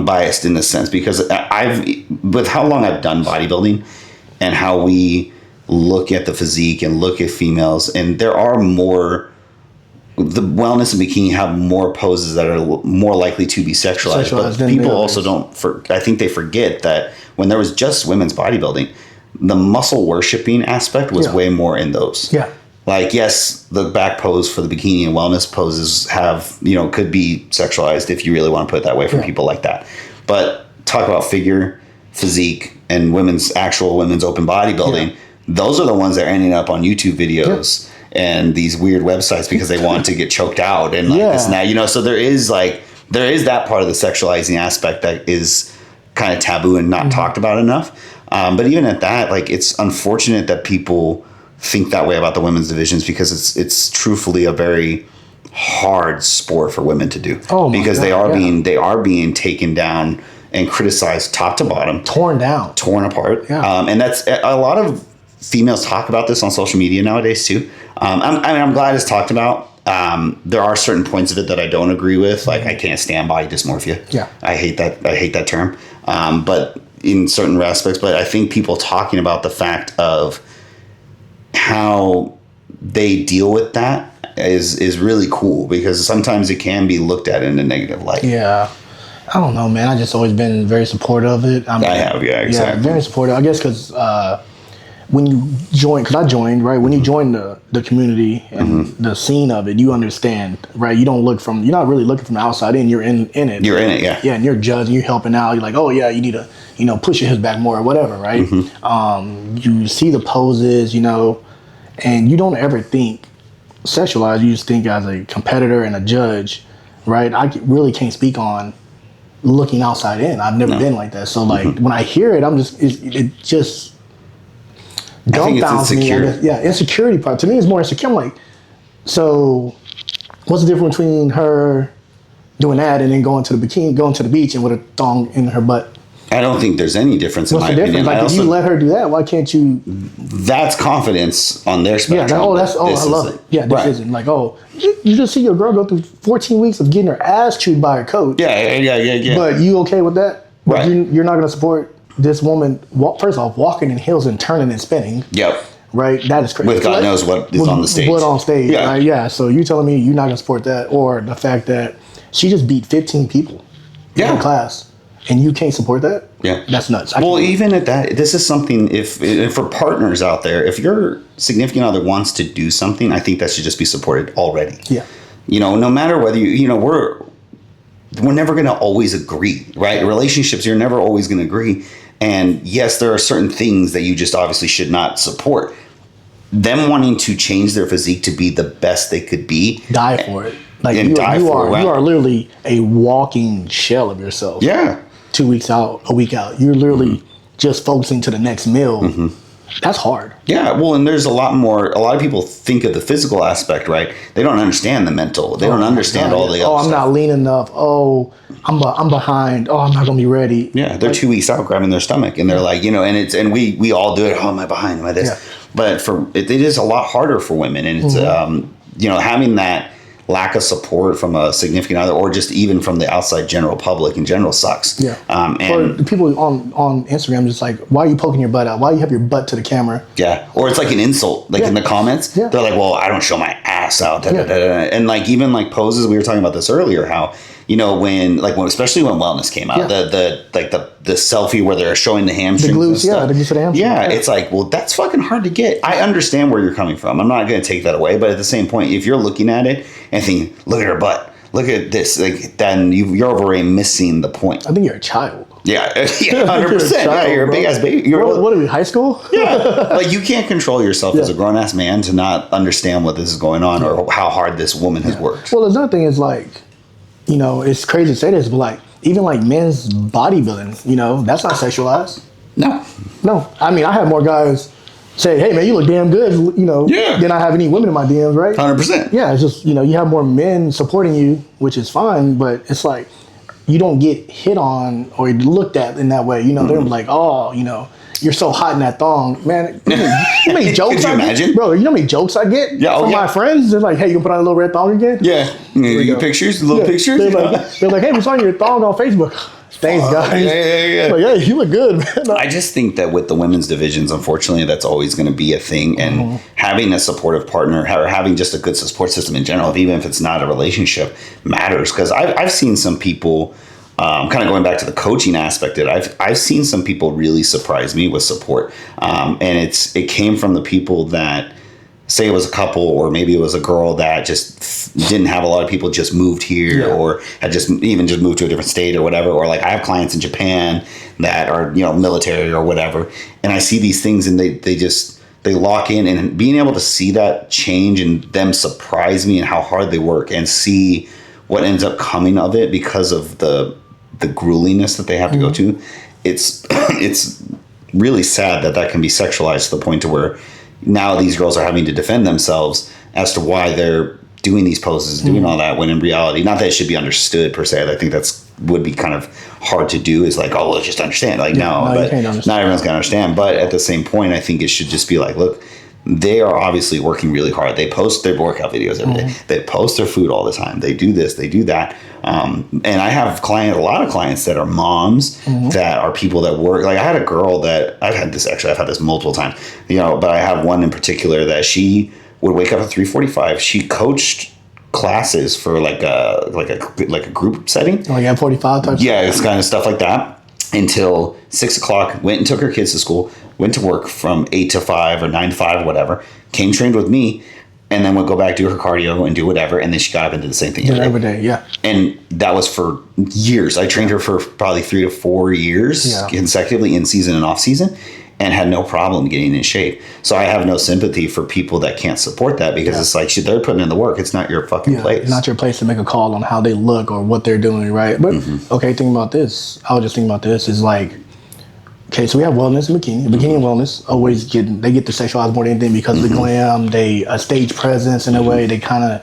biased in this sense because with how long I've done bodybuilding and how we look at the physique and look at females, and there are more, the wellness and bikini have more poses that are more likely to be sexualized but people also I think they forget that when there was just women's bodybuilding, the muscle worshipping aspect was way more in those. Yeah. Like, yes, the back pose for the bikini and wellness poses have, could be sexualized if you really want to put it that way for people like that. But talk about figure, physique, and actual women's open bodybuilding. Yeah. Those are the ones that are ending up on YouTube videos and these weird websites because they want to get choked out and like this and that, so there is that part of the sexualizing aspect that is kind of taboo and not talked about enough. But even at that, like, it's unfortunate that people think that way about the women's divisions because it's truthfully a very hard sport for women to do because they are being taken down and criticized top to bottom, torn apart. And that's a lot of females talk about this on social media nowadays too. I'm glad it's talked about. There are certain points of it that I don't agree with. Like, I can't stand body dysmorphia. Yeah, I hate that term. But in certain aspects, but I think people talking about the fact of how they deal with that is really cool because sometimes it can be looked at in a negative light. Yeah. I don't know, man. I just always been very supportive of it. I have, exactly. Yeah, very supportive. I guess because when you join, because I joined, right? When you join the community and the scene of it, you understand, right? You're not really looking from the outside in. You're in it. You're in it, yeah. Yeah, and you're judging, you're helping out. You're like, oh yeah, you need to, push your hips back more or whatever, right? You see the poses, and you don't ever think sexualized. You just think as a competitor and a judge, right? I really can't speak on looking outside in. I've never been like that. So like when I hear it, it just dumbfounds me. Yeah, insecurity part. To me, it's more insecure. I'm like, so what's the difference between her doing that and then going to the beach and with a thong in her butt? I don't think there's any difference in my opinion. Like, if you let her do that, why can't you? That's confidence on their spectrum. Yeah, I love it. Yeah, this isn't like, you just see your girl go through 14 weeks of getting her ass chewed by her coach. Yeah. But you okay with that? Right. You're not going to support this woman, first off, walking in heels and turning and spinning. Yep. Right? That is crazy. With God knows what is on the stage. What on stage, right? Yeah, so you telling me you're not going to support that, or the fact that she just beat 15 people in class. And you can't support that? Yeah. That's nuts. Well, even at that, this is something, if for partners out there, if your significant other wants to do something, I think that should just be supported already. Yeah. No matter whether we're never going to always agree, right? Relationships, you're never always going to agree. And yes, there are certain things that you just obviously should not support. Them wanting to change their physique to be the best they could be. Die for it. Like, you are literally a walking shell of yourself. Yeah. 2 weeks out, a week out. You're literally just focusing to the next meal. That's hard. Yeah, well, and there's a lot of people think of the physical aspect, right? They don't understand the mental. They don't understand all the other I'm stuff. not lean enough. I'm behind. I'm not going to be ready. Yeah, they're 2 weeks out grabbing their stomach, and they're like, and we all do it. Oh, am I behind? Am I this? Yeah. But it is a lot harder for women, and it's having that lack of support from a significant other, or just even from the outside general public in general, sucks. Yeah. And for people on Instagram, just like, why are you poking your butt out? Why you have your butt to the camera? Yeah. Or it's like an insult, like in the comments. Yeah. They're like, well, I don't show my ass out. And like, even like poses, we were talking about this earlier, how, especially when wellness came out, the selfie where they're showing the hamstrings. The glutes, the glutes for the hamstrings. Yeah, it's like, well, that's fucking hard to get. I understand where you're coming from. I'm not going to take that away, but at the same point, if you're looking at it and thinking, look at her butt, look at this, like, then you're already missing the point. I think you're a child. Yeah, 100%. You're a big ass baby. What are we, high school? Yeah, like, you can't control yourself as a grown ass man to not understand what this is going on or how hard this woman has worked. Well, another thing is like, it's crazy to say this, but like, even like men's bodybuilding, that's not sexualized. No. I mean, I have more guys say, hey man, you look damn good, you know, then I have any women in my DMs, right? 100%. Yeah, it's just, you know, you have more men supporting you, which is fine, but it's like, you don't get hit on or looked at in that way. You know, they're like, oh, you know, you're so hot in that thong. Man, you know how many jokes Could you imagine? Bro, you know how many jokes I get from my friends? They're like, hey, you can put on a little red thong again? Yeah. You pictures, little pictures? They're like, hey, we saw your thong on Facebook. Thanks, guys. Yeah. Like, hey, you look good, man. I just think that with the women's divisions, unfortunately, that's always going to be a thing. And having a supportive partner or having just a good support system in general, even if it's not a relationship, matters. Because I've seen some people, kind of going back to the coaching aspect of it, I've seen some people really surprise me with support. And it came from the people that, say it was a couple or maybe it was a girl that just didn't have a lot of people, just moved here or had just moved to a different state or whatever. Or like I have clients in Japan that are, you know, military or whatever. And I see these things and they lock in, and being able to see that change and them surprise me and how hard they work and see what ends up coming of it because of the grueliness that they have to go to. It's really sad that can be sexualized to the point to where now these girls are having to defend themselves as to why they're doing these poses, doing all that, when in reality, not that it should be understood per se. I think would be kind of hard to do, is like, oh, let's just understand. Like, no, but not everyone's going to understand. But at the same point, I think it should just be like, look, they are obviously working really hard. They post their workout videos every day. They post their food all the time. They do this, they do that. And I have a lot of clients that are moms, that are people that work. Like I had a girl that I've had this multiple times, you know, but I have one in particular that she would wake up at 3:45. She coached classes for like a group setting. Like at 45 type. Yeah, it's kind of stuff like that. Until 6 o'clock, went and took her kids to school, went to work from 8 to 5 or 9 to 5 or whatever, came trained with me, and then would go back, do her cardio and do whatever, and then she got up and did the same thing every day. Yeah. And that was for years. I trained her for probably 3 to 4 years consecutively, in season and off season, and had no problem getting in shape. So I have no sympathy for people that can't support that, because it's like, shit, they're putting in the work. It's not your fucking place. It's not your place to make a call on how they look or what they're doing, right? But okay, think about this. I was just thinking about this. Is like, okay, so we have wellness and bikini. Bikini and wellness always get the sexualized more than anything because of the glam. They a stage presence in a way. They kind of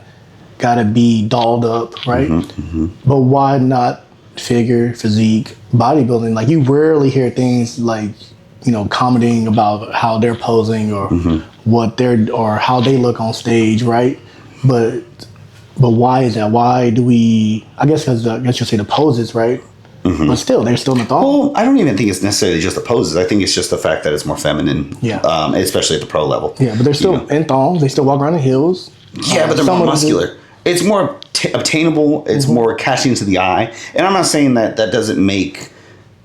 gotta be dolled up, right? But why not figure, physique, bodybuilding? Like you rarely hear things like, you know, commenting about how they're posing or or how they look on stage, right? But why is that? Why do we? I guess because you'll say the poses, right? But still, they're still in the thong. Well, I don't even think it's necessarily just the poses. I think it's just the fact that it's more feminine. Especially at the pro level. Yeah, but they're still in thongs. They still walk around in heels. Yeah, but they're more muscular. It's more obtainable. It's more catching to the eye. And I'm not saying that doesn't make,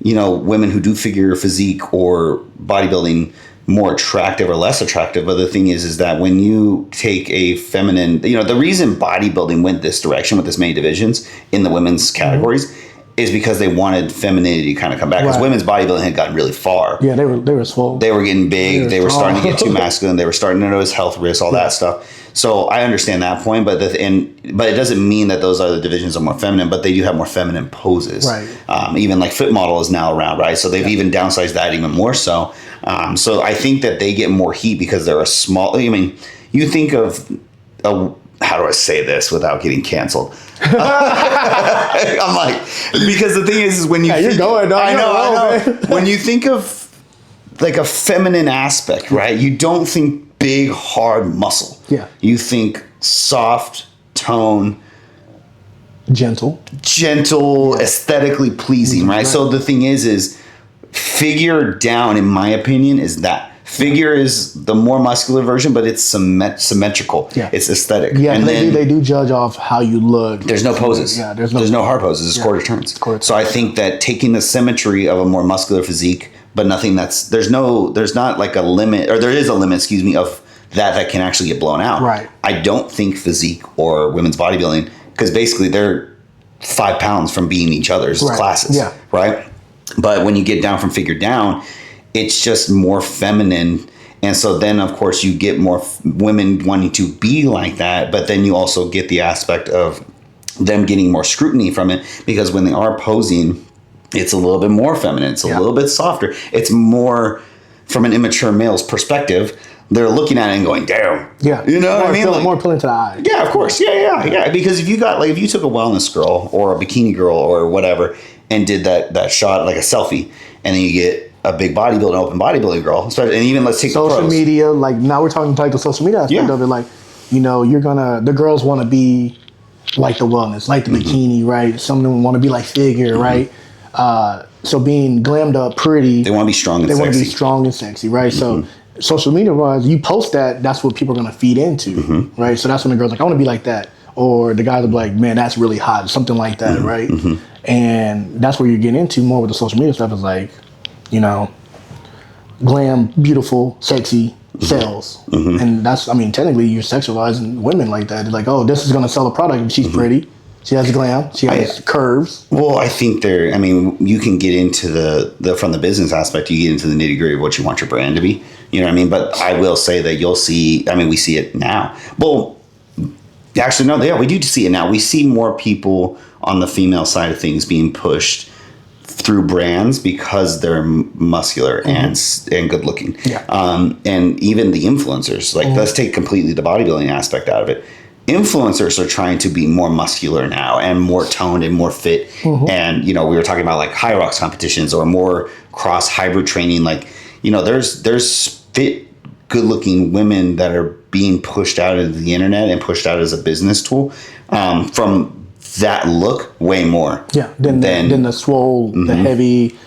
you know, women who do figure physique or bodybuilding more attractive or less attractive. But the thing is that when you take a feminine, you know, the reason bodybuilding went this direction with this many divisions in the women's categories is because they wanted femininity to kind of come back. Because women's bodybuilding had gotten really far. Yeah, they were swole. They were getting big. They were starting to get too masculine. They were starting to notice health risks, all that stuff. So I understand that point, but it doesn't mean that those other divisions are more feminine, but they do have more feminine poses. Right. Even like Fit Model is now around, right? So they've even downsized that even more so. So I think that they get more heat because they're a small. I mean, you think of how do I say this without getting canceled? I'm like, because the thing is when you you're going, dog. I know. When you think of like a feminine aspect, right? You don't think big, hard muscle. Yeah. You think soft tone, gentle, aesthetically pleasing, right? So the thing is figure down, in my opinion, is that. Figure is the more muscular version, but it's symmetrical. Yeah. It's aesthetic. Yeah, and they do judge off how you look. There's no poses. Yeah, there's no hard poses. It's quarter turns. So I think that taking the symmetry of a more muscular physique, but nothing there's not like a limit, or there is a limit, of that can actually get blown out. Right. I don't think physique or women's bodybuilding, because basically they're 5 pounds from being each other's classes. Yeah. Right. But when you get down from figure down, it's just more feminine. And so then, of course, you get more women wanting to be like that. But then you also get the aspect of them getting more scrutiny from it, because when they are posing, it's a little bit more feminine. It's a little bit softer. It's more from an immature male's perspective, they're looking at it and going, damn. Yeah. You know what I mean? More appealing to the eye. Yeah, of course. Yeah. Because if you got if you took a wellness girl or a bikini girl or whatever and did that shot like a selfie, and then you get a big bodybuilding, open bodybuilding girl, and even let's take social the pros. media. Like now we're talking like the social media aspect of it. Like, the girls want to be like the wellness, like the bikini, right? Some of them want to be like figure, right? So being glammed up, pretty. They want to be strong and sexy. They want to be strong and sexy, right? So social media wise, you post that's what people are going to feed into, right? So that's when the girl's like, I want to be like that. Or the guys will be like, man, that's really hot, something like that, right? And that's where you're getting into more with the social media stuff is like, glam, beautiful, sexy, sells. And that's, technically you're sexualizing women like that. It's like, oh, this is going to sell a product if she's pretty. She has glam. She has curves. Well, I think you can get into from the business aspect, you get into the nitty gritty of what you want your brand to be. You know what I mean? But I will say that you'll see, we see it now. Well, actually, no, we do see it now. We see more people on the female side of things being pushed through brands because they're muscular and good looking. Yeah. And even the influencers, let's take completely the bodybuilding aspect out of it. Influencers are trying to be more muscular now and more toned and more fit. And, we were talking about like high rocks competitions or more cross hybrid training. Like, there's fit, good looking women that are being pushed out into the internet and pushed out as a business tool from that look way more. Yeah. Than the swole, the heavy,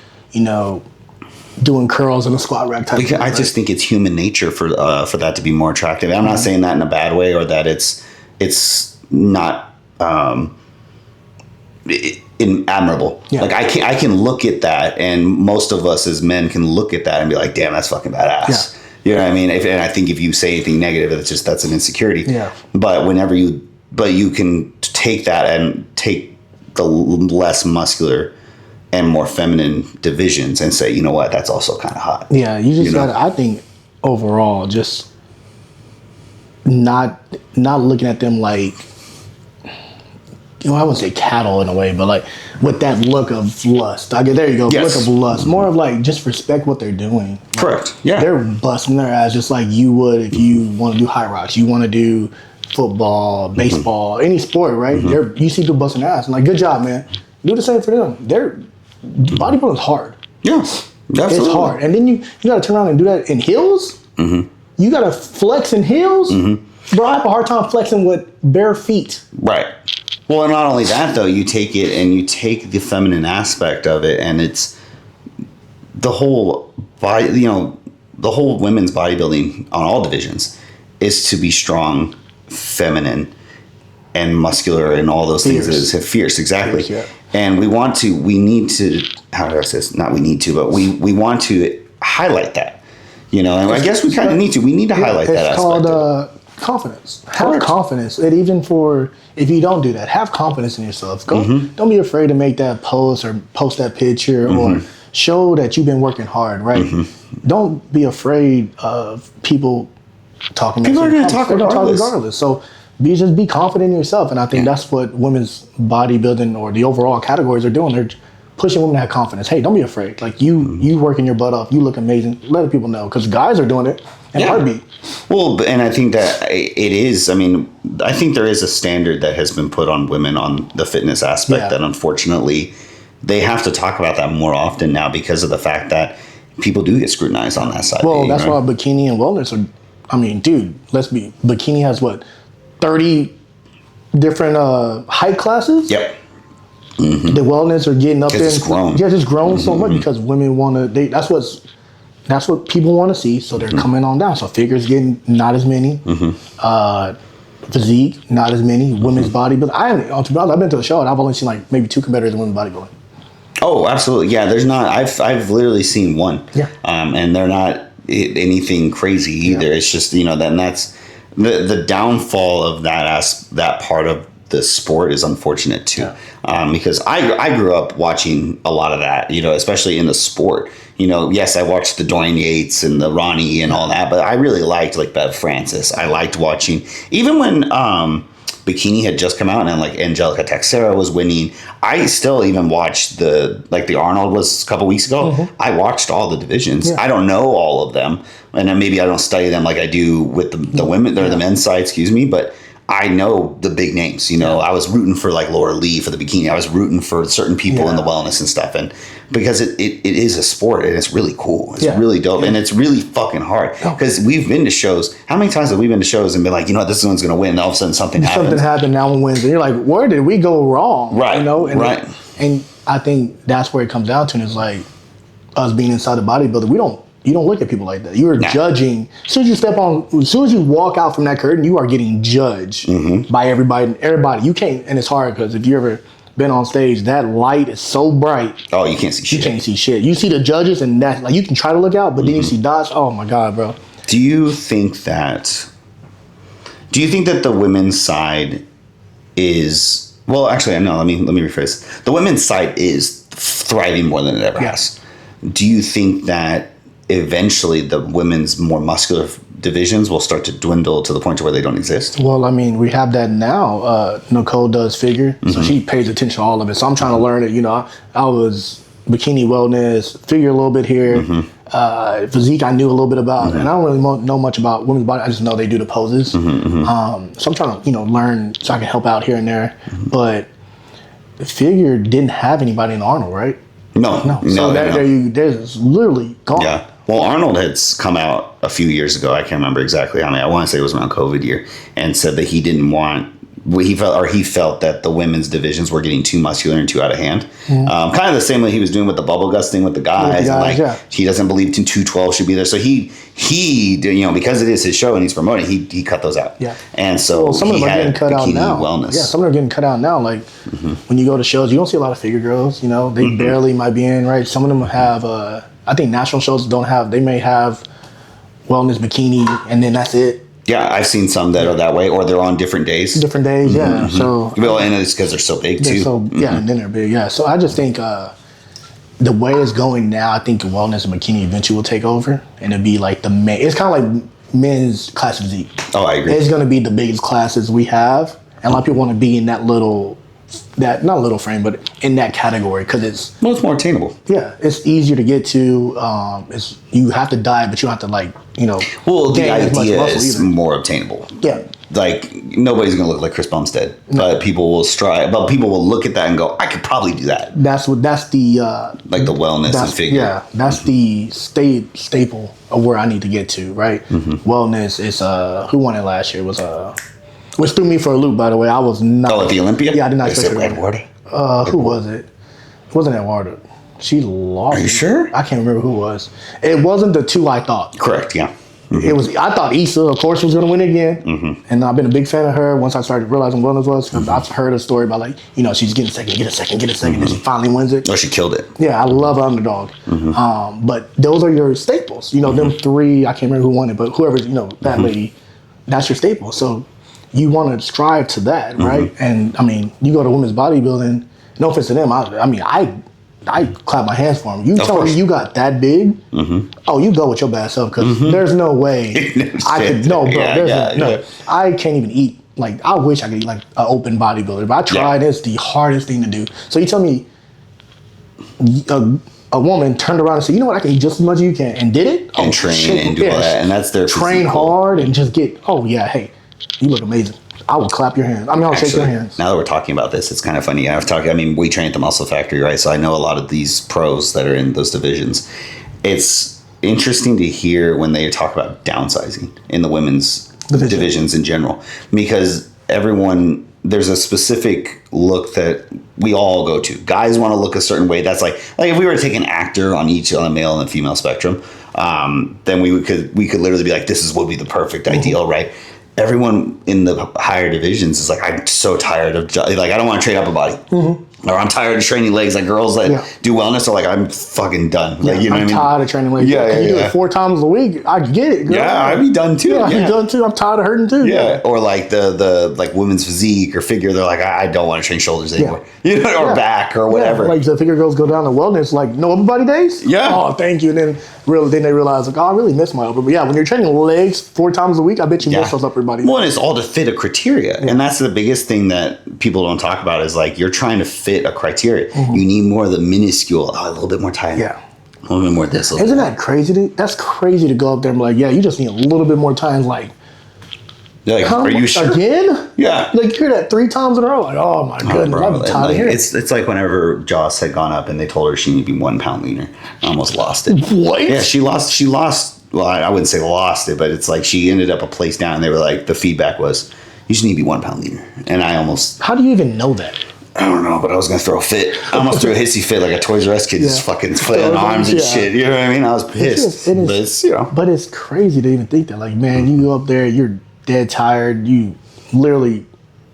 doing curls in a squat rack type. I just think it's human nature for that to be more attractive. I'm not saying that in a bad way or that it's not admirable. Yeah. Like I can look at that, and most of us as men can look at that and be like, damn, that's fucking badass. Yeah. You know what I mean? And I think if you say anything negative, that's an insecurity. Yeah. But you can take that and take the less muscular and more feminine divisions and say, you know what, that's also kind of hot. Yeah, you just gotta, I think overall, just not looking at them like, I wouldn't say cattle in a way, but like with that look of lust. There you go, yes. Look of lust. More of like just respect what they're doing. Like, correct. Yeah. They're busting their ass just like you would if you want to do high rocks. You want to do football, baseball, any sport, right? You see people busting their ass. And like, good job, man. Do the same for them. Bodybuilding is hard. Yeah, absolutely. It's hard. And then you got to turn around and do that in heels. You got to flex in heels. Bro, I have a hard time flexing with bare feet. Right. Well, and not only that, though, you take it and you take the feminine aspect of it, and it's the whole body, the whole women's bodybuilding on all divisions is to be strong, feminine, and muscular, and all those things. Is fierce, exactly. Fierce, yeah. And we need to, how do I say this? Not we need to, but we want to highlight that, and I guess we kind of need to. We need to highlight that aspect. It's called confidence. Have confidence. And even if you don't do that, have confidence in yourself. Don't be afraid to make that post or post that picture or show that you've been working hard, right? Don't be afraid of people talking. People are going to talk regardless. So just be confident in yourself. And I think that's what women's bodybuilding or the overall categories are doing. They're pushing women to have confidence. Hey, don't be afraid. Like you working your butt off. You look amazing. Let people know, because guys are doing it in heartbeat. Well, and I think that it is. I think there is a standard that has been put on women on the fitness aspect that unfortunately they have to talk about that more often now because of the fact that people do get scrutinized on that side. Well, that's why bikini and wellness are. Bikini has what, 30 different height classes? Yep. The wellness are getting up there. It's grown. Yeah, it's grown so much because women want to. That's what people want to see. So they're coming on down. So figures getting not as many. Physique not as many. Women's bodybuilding. I've been to a show and I've only seen like maybe 2 competitors in women's bodybuilding. Oh, absolutely. Yeah, there's not. I've literally seen one. Yeah. And they're not anything crazy either. Yeah. It's just then that's the downfall of that part of the sport is unfortunate too. Yeah. Because I grew up watching a lot of that, especially in the sport. Yes, I watched the Dorian Yates and the Ronnie and all that, but I really liked like Bev Francis. I liked watching, even when bikini had just come out, and then like Angelica Texera was winning. I still even watched the Arnold was a couple weeks ago. I watched all the divisions. I don't know all of them, and then maybe I don't study them like I do with the women or the men's side, excuse me, but I know the big names. I was rooting for like Laura Lee for the bikini. I was rooting for certain people in the wellness and stuff, and because it is a sport and it's really cool. It's really dope, and it's really fucking hard because we've been to shows. How many times have we been to shows and been like, this one's going to win, and all of a sudden something happens. Something happened, now one wins, and you're like, where did we go wrong? Right. And and I think that's where it comes down to, and it's like us being inside the bodybuilder, you don't look at people like that. You are judging. As soon as you walk out from that curtain, you are getting judged by everybody. You can't, and it's hard because if you ever been on stage, that light is so bright. Oh, you can't see shit. You can't see shit. You see the judges, and that like you can try to look out, but then you see dots. Oh my god, bro. Do you think that the women's side is actually no? Let me rephrase. The women's side is thriving more than it ever has. Do you think that eventually the women's more muscular divisions will start to dwindle to the point to where they don't exist? Well, I mean, we have that now. Nicole does figure, so she pays attention to all of it. So I'm trying to learn it. I was bikini wellness, figure a little bit here. Physique I knew a little bit about, and I don't really know much about women's body. I just know they do the poses. So I'm trying to learn so I can help out here and there. But the figure didn't have anybody in Arnold, right? No. So there's literally gone. Yeah. Well, Arnold had come out a few years ago. I can't remember exactly how many. I want to say it was around COVID year, and said that he didn't want. He felt that the women's divisions were getting too muscular and too out of hand. Kind of the same way he was doing with the bubble gusting with the guys. He doesn't believe 212 should be there. So he because it is his show and he's promoting, he cut those out. Yeah. And so some of them are getting cut out now. Wellness. Yeah, some of them are getting cut out now. Like when you go to shows, you don't see a lot of figure girls. They barely might be in, right? Some of them have. I think national shows don't have. They may have wellness bikini, and then that's it. Yeah, I've seen some that are that way, or they're on different days. Yeah. So and it's because they're so big too. And then they're big. Yeah. So I just think the way it's going now, I think wellness and bikini eventually will take over, and it'll be like the main. It's kind of like men's class physique. Oh, I agree. It's going to be the biggest classes we have, and a lot of people want to be in that not little frame, but in that category because it's more attainable. Yeah, it's easier to get to. You have to diet, but you don't have to Well, the idea is more obtainable. Yeah, like nobody's gonna look like Chris Bumstead, but people will strive. But people will look at that and go, "I could probably do that." That's the like the wellness and figure. Yeah, that's the staple of where I need to get to. Right, wellness is who won it last year was which threw me for a loop, by the way. I was not. Oh, at the Olympia? Yeah, I did not expect her. Eduardo? Who was it? It wasn't Eduardo. She lost. Are you sure? I can't remember who it was. It wasn't the two I thought. Correct, yeah. It was. I thought Issa, of course, was going to win again. And I've been a big fan of her once I started realizing what wellness was. I've heard a story about she's getting second, get a second, and she finally wins it. Oh, she killed it. Yeah, I love an underdog. But those are your staples. Them three, I can't remember who won it, but whoever's, that lady, that's your staple. So you want to strive to that, right? And I mean, you go to women's bodybuilding. No offense to them. I clap my hands for them. You tell me you got that big. Oh, you go with your bad self because there's no way I could. No, bro. I can't even eat. Like I wish I could eat like an open bodybuilder, but I tried. It's the hardest thing to do. So you tell me a woman turned around and said, "You know what? I can eat just as much as you can," and did it and train and do all that, and that's their train hard and just get. Oh yeah, hey. You look amazing. I will clap your hands. I'll shake your hands. Now that we're talking about this, it's kind of funny. We train at the Muscle Factory, right? So I know a lot of these pros that are in those divisions. It's interesting to hear when they talk about downsizing in the women's divisions in general, because there's a specific look that we all go to. Guys want to look a certain way. That's like if we were to take an actor on the male and female spectrum, then we could literally be like, this would be the perfect ideal, right? Everyone in the higher divisions is like, I'm so tired of I don't want to trade up a body, or I'm tired of training legs. Like girls that do wellness are like, I'm fucking done. Like I'm tired of training legs. You do it 4 times a week. I get it. Girl. Yeah, I'd be done too. I'd be done too. I'm tired of hurting too. Yeah, or like the like women's physique or figure. They're like, I don't want to train shoulders anymore. Or back or whatever. Like the figure girls go down to wellness. Like no upper body days. Yeah. Oh, thank you. And then they realize like, oh, I really miss my upper. But yeah, when you're training legs 4 times a week, I bet you miss those upper body. everybody. Well, it's all to fit a criteria. And that's the biggest thing that people don't talk about is like you're trying to fit a criteria. You need more of the minuscule, a little bit more time. Yeah. A little bit more this. Isn't that crazy? That's crazy to go up there and be like, yeah, you just need a little bit more time. Like, like, are you sure? Again? Yeah. Like, you hear that 3 times in a row. Like, oh my goodness, bro, I'm tired of hearing it. It's like whenever Joss had gone up and they told her she needed to be 1 pound leaner. I almost lost it. What? Yeah, she lost. Well, I wouldn't say lost it, but it's like she ended up a place down and they were like, the feedback was, you just need to be 1 pound leaner. And I almost. How do you even know that? I don't know, but I was going to throw a fit. I almost threw a hissy fit like a Toys R Us kid, just fucking flailing arms and shit. You know what I mean? I was pissed. But it's crazy to even think that. Like, man, you go up there, you're dead tired, you literally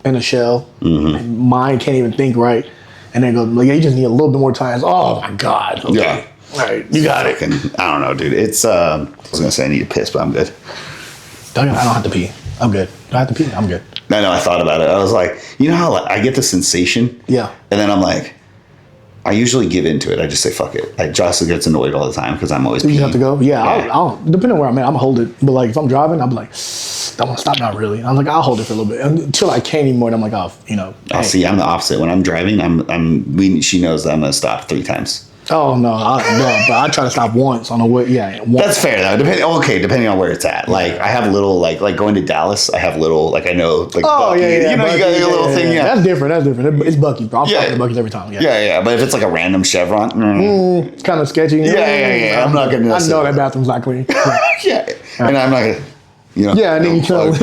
in a shell, mind can't even think right, and then go, like, yeah, you just need a little bit more time. Oh my God. Okay. Yeah. All right, you got it. I don't know, dude. It's, I was going to say I need to piss, but I'm good. I don't have to pee. I'm good. Do I have to pee? I'm good. I know, I thought about it. I was like, you know how like, I get the sensation? Yeah. And then I'm like, I usually give into it. I just say, fuck it. Like, Jocelyn gets annoyed all the time because I'm always peeing. You have to go? Yeah. I'll depending on where I'm at, I'm going to hold it. But, like, if I'm driving, I'm like, I want to stop now, really. I'm like, I'll hold it for a little bit until I can't anymore. And I'm like, oh, you know. Hey. See, I'm the opposite. When I'm driving, she knows that I'm going to stop 3 times. Oh no, but I try to stop once on the way. Yeah, once. That's fair though. Depending on where it's at. Like I have little like going to Dallas. I have little like I know like. Oh Bucky. yeah. You know Bucky, you got your little thing. Yeah, that's different. It's Bucky. I'll stop at Bucky's every time. Yeah. But if it's like a random Chevron, it's kind of sketchy. Yeah. I'm not gonna. I know that bathroom's not clean. Yeah, and I'm not gonna. You know, yeah, and then you tell you're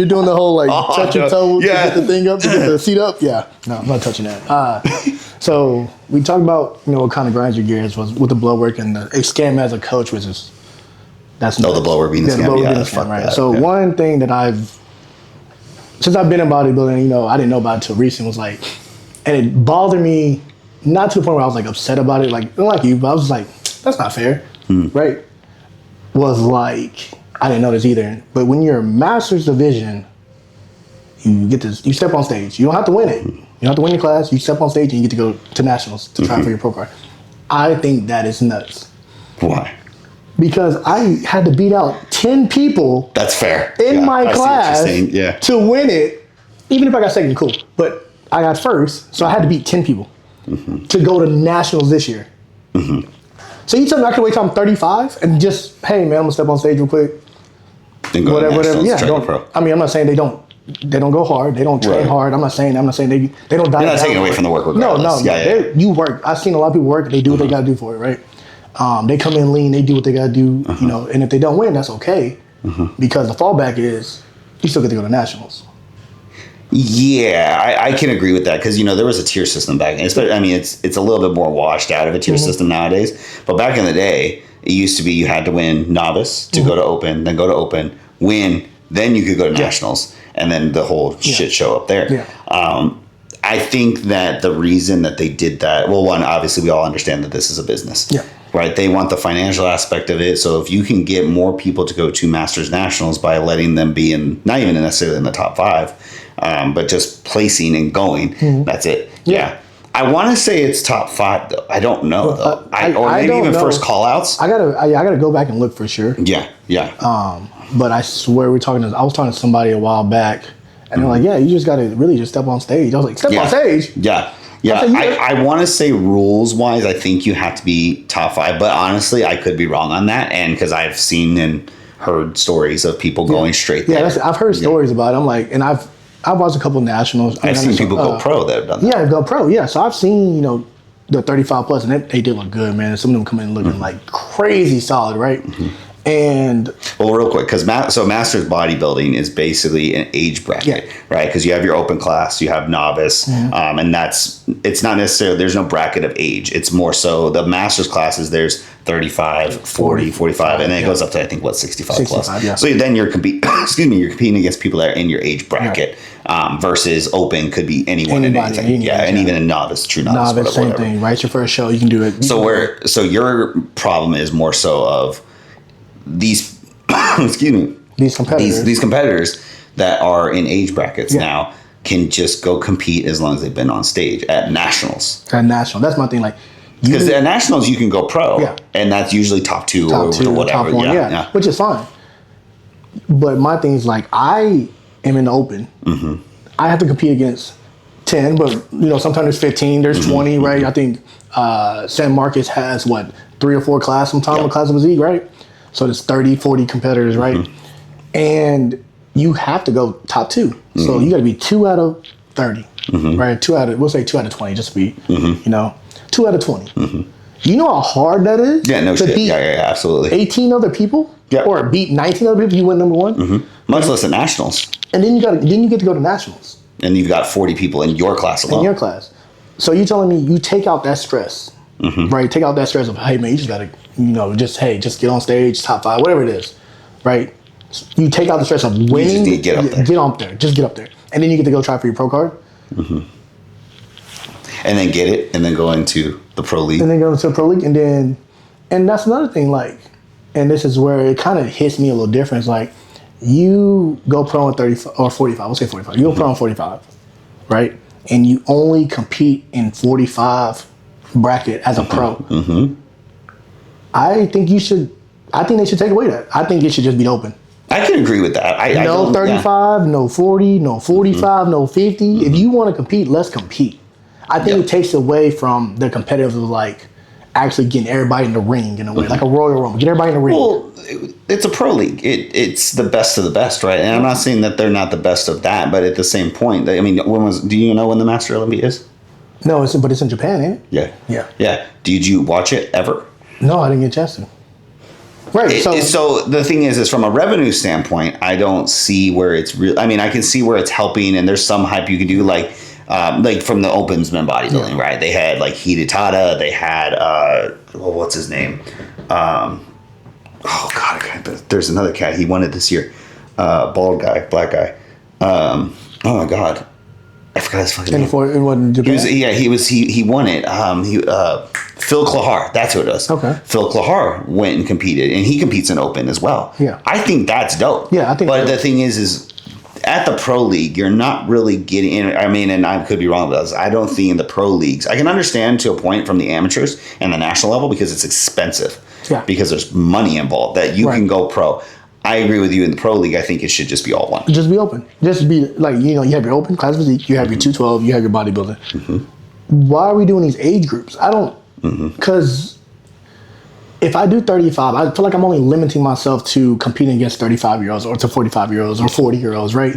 doing the whole like touch your toe to get the thing up, to get the seat up. Yeah, no, I'm not touching that. So we talked about what kind of grinds your gears was with the blow work and the scam as a coach, which is the blow work being the scam. Yeah, fuck right. That, so one thing that since I've been in bodybuilding, I didn't know about it until recent was like, and it bothered me not to the point where I was like upset about it, like you, but I was like, that's not fair, right? Was like, I didn't know this either, but when you're a master's division, you step on stage. You don't have to win it. You don't have to win your class. You step on stage and you get to go to nationals to try for your pro card. I think that is nuts. Why? Because I had to beat out 10 people. That's fair. In my class to win it. Even if I got second, cool. But I got first, so I had to beat 10 people to go to nationals this year. So you tell me I can wait till I'm 35 and just, hey man, I'm gonna step on stage real quick. Then go whatever. Yeah. I'm not saying they don't go hard. They don't train hard. I'm not saying they don't die. You're not taking away from the work regardless. No. You work. I've seen a lot of people work. They do what they gotta do for it, right? They come in lean. They do what they gotta do. And if they don't win, that's okay, because the fallback is you still get to go to nationals. Yeah, I can agree with that because there was a tier system back then. It's a little bit more washed out of a tier system nowadays. But back in the day, it used to be you had to win novice to go to open, then go to open, win, then you could go to nationals, and then the whole shit show up there. Yeah. I think that the reason that they did that, well, one, obviously we all understand that this is a business. Yeah. Right? They want the financial aspect of it. So if you can get more people to go to Masters Nationals by letting them be not even necessarily in the top 5, but just placing and going, that's it. Yeah. I want to say it's top 5 though. I don't know though. Or maybe even first call outs. I gotta go back and look for sure. Yeah. But I swear I was talking to somebody a while back and they're like, yeah, you just gotta really just step on stage. I was like, step on stage? Yeah. I want to say rules wise, I think you have to be top 5, but honestly, I could be wrong on that. And because I've seen and heard stories of people going straight there. Yeah, I've heard stories about it. I'm like, and I've watched a couple nationals. I've seen people go pro that have done that. Yeah, go pro. Yeah, so I've seen the 35 plus, and they did look good, man. Some of them come in looking like crazy solid, right? And real quick, because Masters Bodybuilding is basically an age bracket, right? Because you have your open class, you have novice, and it's not necessarily, there's no bracket of age. It's more so the Masters classes, there's 35, 40, 45, and then it goes up to, I think, 65 plus. Yeah. So then you're competing against people that are in your age bracket, versus open could be anyone in anything. And even a novice, true novice. Novice, same thing, right? It's your first show, you can do it. So your problem is more so of these these competitors that are in age brackets now can just go compete as long as they've been on stage at nationals. That's my thing. Like, because at nationals you can go pro, and that's usually top 2 or whatever. Top 1, which is fine. But my thing is like, I am in the open. Mm-hmm. I have to compete against 10, but sometimes there's 15, there's 20, right? I think San Marcos has 3 or 4 class sometimes with class of physique, right? So there's 30, 40 competitors, right? And you have to go top 2. So you got to be 2 out of 30, right? We'll say 2 out of 20, just to be, 2 out of 20. You know how hard that is? Yeah, no shit. Yeah, absolutely. 18 other people? Yeah. Or beat 19 other people, you win number 1? Much less than nationals. And then you get to go to nationals. And you've got 40 people in your class alone. In your class. So you're telling me you take out that stress, right? Take out that stress of, hey, man, you just got to, just get on stage, top 5, whatever it is, right? You take out the stress of winning. You just need to get up there. Get up there. Just get up there. And then you get to go try for your pro card. And then get it, and then go into the pro league. And then go into the pro league, and that's another thing, like, and this is where it kind of hits me a little different. It's like, you go pro in 35 or 45. We'll say 45. You go pro in 45, right? And you only compete in 45 bracket as a pro. I think they should take away that. I think it should just be open. I can agree with that. No 35, no 40, no 45, no 50. If you want to compete, let's compete. I think it takes away from the competitive of like actually getting everybody in the ring in a way, like a Royal Rumble. Get everybody in the ring. Well, it's a pro league. It's the best of the best, right? And I'm not saying that they're not the best of that, but at the same point, do you know when the Master Olympia is? No, but it's in Japan, ain't it? Yeah. Did you watch it ever? No, I didn't get a chance to. Right. So the thing is from a revenue standpoint, I don't see where it's real. I mean, I can see where it's helping, and there's some hype you can do, like from the Opensman bodybuilding, right? They had like Hidetada. They had what's his name? Oh God, there's another cat. He won it this year. Bald guy, black guy. Oh my God, I forgot his fucking name. It wasn't Japan. He won it. Phil Klahar, that's who it was. Okay. Phil Klahar went and competed, and he competes in open as well. Yeah. I think that's dope. Yeah, I think. But the thing is at the pro league, you're not really getting in. I mean, and I could be wrong with this. I don't think in the pro leagues, I can understand to a point from the amateurs and the national level because it's expensive. Yeah. Because there's money involved that you can go pro. I agree with you in the pro league. I think it should just be all one. Just be open. Just be like, you have your open class physique, you have your 212, you have your bodybuilding. Why are we doing these age groups? I don't, because if I do 35, I feel like I'm only limiting myself to competing against 35-year-olds or to 45-year-olds or 40-year-olds, right?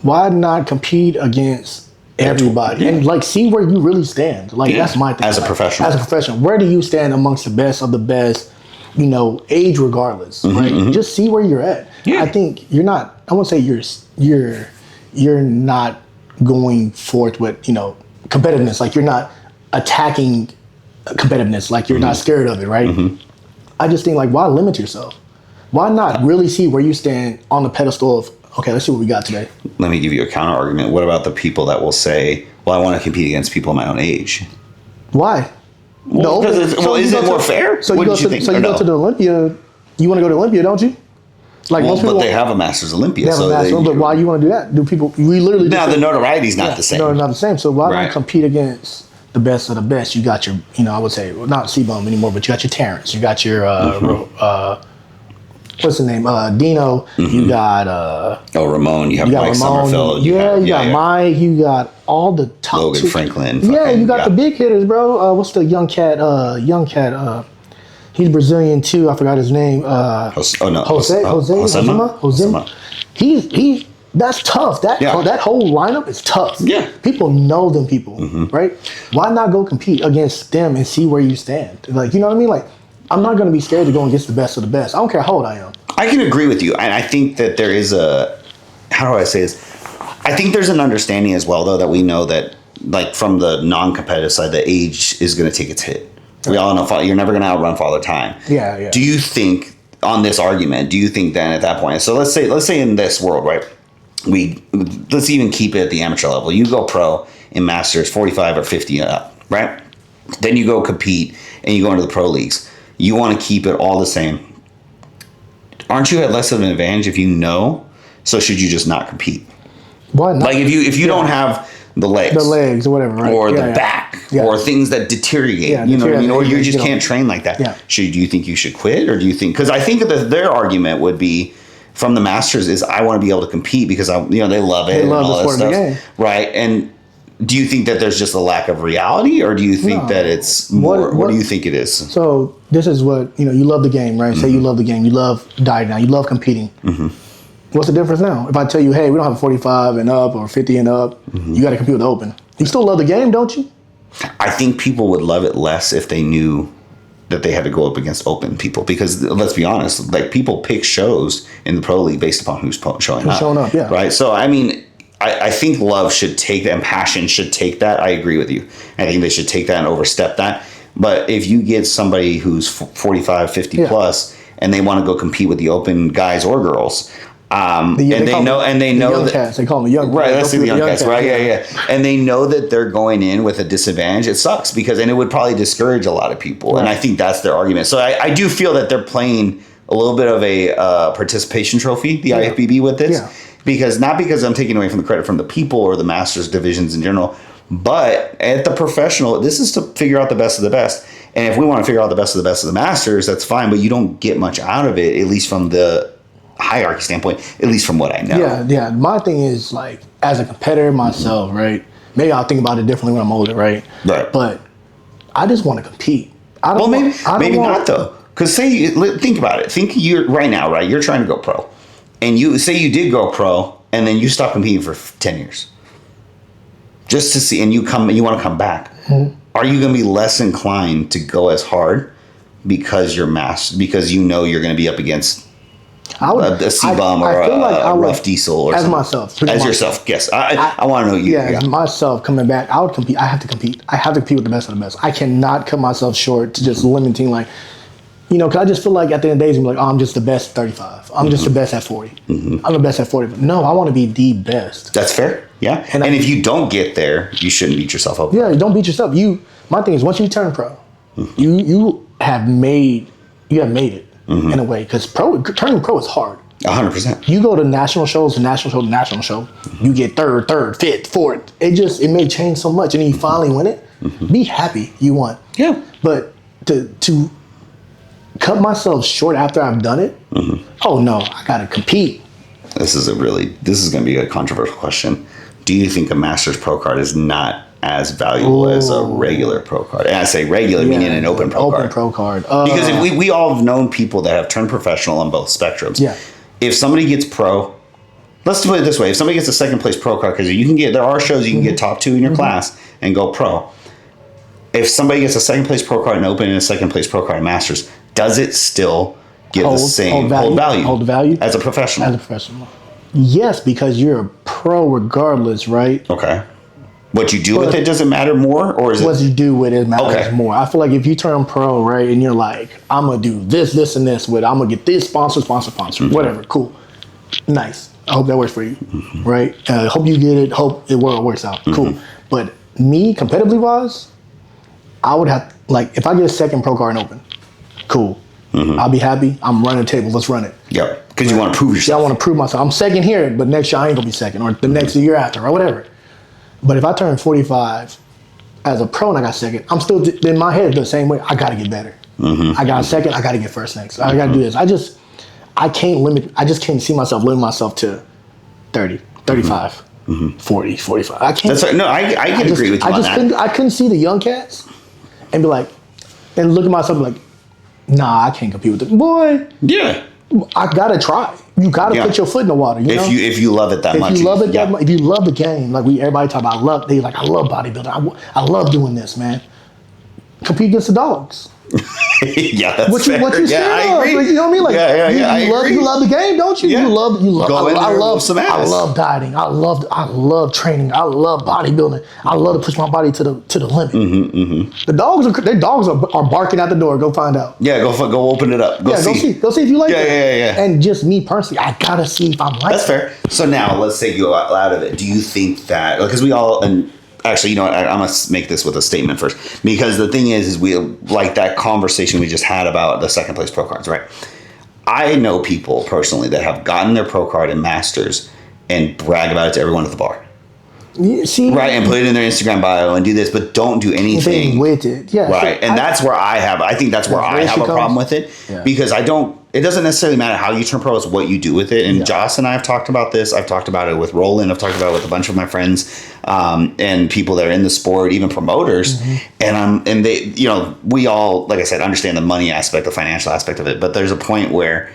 Why not compete against everybody and like see where you really stand? Like that's my thing. As a professional. As a professional, where do you stand amongst the best of the best? Age regardless, right? Just see where you're at. Yeah. I think you're not. I won't say you're not going forth with competitiveness. Like you're not attacking competitiveness. Like you're not scared of it, right? I just think like why limit yourself? Why not really see where you stand on the pedestal of okay? Let's see what we got today. Let me give you a counter argument. What about the people that will say, "Well, I want to compete against people my own age"? Why? Well, no, is it more fair? So you go to the Olympia. You want to go to Olympia, don't you? Like most people, but they have a Masters Olympia. But why you want to do that? Do people? We literally now the notoriety is not the same. No, not the same. So why not compete against the best of the best? You got your, I would say not C-Bone anymore, but you got your Terrence. You got your what's his name? Dino. You got Ramon. You have Mike Ramon. Summerfield. You got Mike. You got all the top Logan Franklin. You got the big hitters, bro. What's the young cat? He's Brazilian too. I forgot his name. Jose. He's that's tough. That whole lineup is tough. Yeah. People know them people, right? Why not go compete against them and see where you stand? Like, you know what I mean? Like, I'm not going to be scared to go against the best of the best. I don't care how old I am. I can agree with you. And I think that there is how do I say this? I think there's an understanding as well, though, that we know that, like, from the non-competitive side, the age is going to take its hit. We all know you're never going to outrun Father Time. Yeah. Do you think, on this argument, then at that point, so let's say in this world, right, let's even keep it at the amateur level. You go pro in Masters 45 or 50 and up, right? Then you go compete and you go into the pro leagues. You want to keep it all the same. Aren't you at less of an advantage if you know? So should you just not compete? Why not? Like if you don't have the legs or whatever, right? Or the back, or things that deteriorate, you know what I mean? Or you just can't train like that. Yeah. Do you think you should quit, or do you think? Because I think that their argument would be, from the Masters is I want to be able to compete because they love it. They love and all the sport that of the stuff, game. right? And do you think that there's just a lack of reality, or do you think that it's more? What do you think it is? So this is what you love the game, right? Say you love the game, you love dieting now, you love competing. What's the difference now? If I tell you, hey, we don't have 45 and up or 50 and up, you got to compete with the open. You still love the game, don't you? I think people would love it less if they knew that they had to go up against open people, because let's be honest, like people pick shows in the pro league based upon who's showing up, yeah. Right. So I mean, I think love should take that and passion should take that. I agree with you. I think they should take that and overstep that. But if you get somebody who's 45, 50 plus and they want to go compete with the open guys or girls, they know young that cats. They call them the young right. Let's do the young cats, right? Yeah. Yeah. And they know that they're going in with a disadvantage. It sucks because it would probably discourage a lot of people. Right. And I think that's their argument. So I do feel that they're playing a little bit of a participation trophy, the IFBB, with this. Yeah. Because not because I'm taking away from the credit from the people or the Masters divisions in general, but at the professional, this is to figure out the best of the best. And if we want to figure out the best of the best of the Masters, that's fine. But you don't get much out of it, at least from the hierarchy standpoint, at least from what I know. Yeah. My thing is, like, as a competitor myself, right? Maybe I'll think about it differently when I'm older, right? Right. But I just want to compete. Maybe not though. Because think about it. Think you're right now, right? You're trying to go pro. And you say you did go pro, and then you stop competing for 10 years, just to see, and you want to come back. Are you going to be less inclined to go as hard because you're because you're going to be up against a C-bum or a rough diesel or as something? Myself, as yourself? Yes, I want to know you. Yeah, as myself coming back, I would compete. I have to compete. I have to compete with the best of the best. I cannot cut myself short to just limiting like. Because I just feel like at the end of the day, I'm like, I'm just the best at 35. I'm just the best at 40. I'm the best at 40. No, I want to be the best. That's fair. Yeah. And if you don't get there, you shouldn't beat yourself up. Yeah, don't beat yourself. My thing is, once you turn pro, you have made it in a way. Because turning pro is hard. 100%. You go to national shows, to national show, you get third, fifth, fourth. It may change so much, and then you finally win it. Be happy you won. Yeah. But to cut myself short after I've done it. Oh no, I gotta compete. This is going to be a controversial question. Do you think a Masters pro card is not as valuable as a regular pro card? And I say regular, meaning an open pro card. Open pro card. Because if we all have known people that have turned professional on both spectrums. Yeah. If somebody gets pro, let's put it this way: if somebody gets a second place pro card, because there are shows you can get top 2 in your class and go pro. If somebody gets a second place pro card in open and a second place pro card in Masters, does it still give the same hold value as a professional? As a professional, yes, because you're a pro regardless, right? Okay. What you do with it doesn't matter more, or is what you do with it matters more? I feel like if you turn pro, right, and you're like, I'm gonna do this, and this with it. I'm gonna get this sponsor, whatever. Cool, nice. I hope that works for you, right? Hope you get it. Hope it works out. Cool. But me, competitively wise, I would have if I get a second pro card in open. Cool. I'll be happy. I'm running tables. Let's run it. Yep. Because you want to prove yourself. Yeah, I want to prove myself. I'm second here, but next year I ain't going to be second, or the next year after, or whatever. But if I turn 45 as a pro and I got second, I'm still, in my head, the same way. I got to get better. I got second. I got to get first next. I got to do this. I just can't see myself limiting myself to 30, 35, 40, 45. I can't. That's right. No, I can agree with you on that. I couldn't see the young cats and be like, and look at myself like, nah, I can't compete with them. Boy, yeah, I gotta try. You gotta put your foot in the water. If you love it that much, if you love it that much, if you love the game, like everybody talk about, I love bodybuilding. I love doing this, man. Compete against the dogs. Yeah, that's what you scared of? Like, you know what I mean? Like, you love the game, don't you? Yeah. You love. I love dieting. I love training. I love bodybuilding. I love to push my body to the limit. The dogs are barking at the door. Go find out. Yeah, go open it up. Go see if you like it. Yeah. And just me personally, I gotta see if I'm like. That's fair. So now let's say you go out of it. Do you think that because we all and. Actually, you know what? I'm going to make this with a statement first. Because the thing is we like that conversation we just had about the second place pro cards, right? I know people personally that have gotten their pro card in Masters and brag about it to everyone at the bar. See, right, and put it in their Instagram bio and do this, but don't do anything with it. Yeah, right, and that's where I think that's where I have a problem with it because I don't. It doesn't necessarily matter how you turn pro, it's what you do with it. And Joss and I have talked about this. I've talked about it with Roland. I've talked about it with a bunch of my friends and people that are in the sport, even promoters. And they, you know, we all, like I said, understand the money aspect, the financial aspect of it. But there's a point where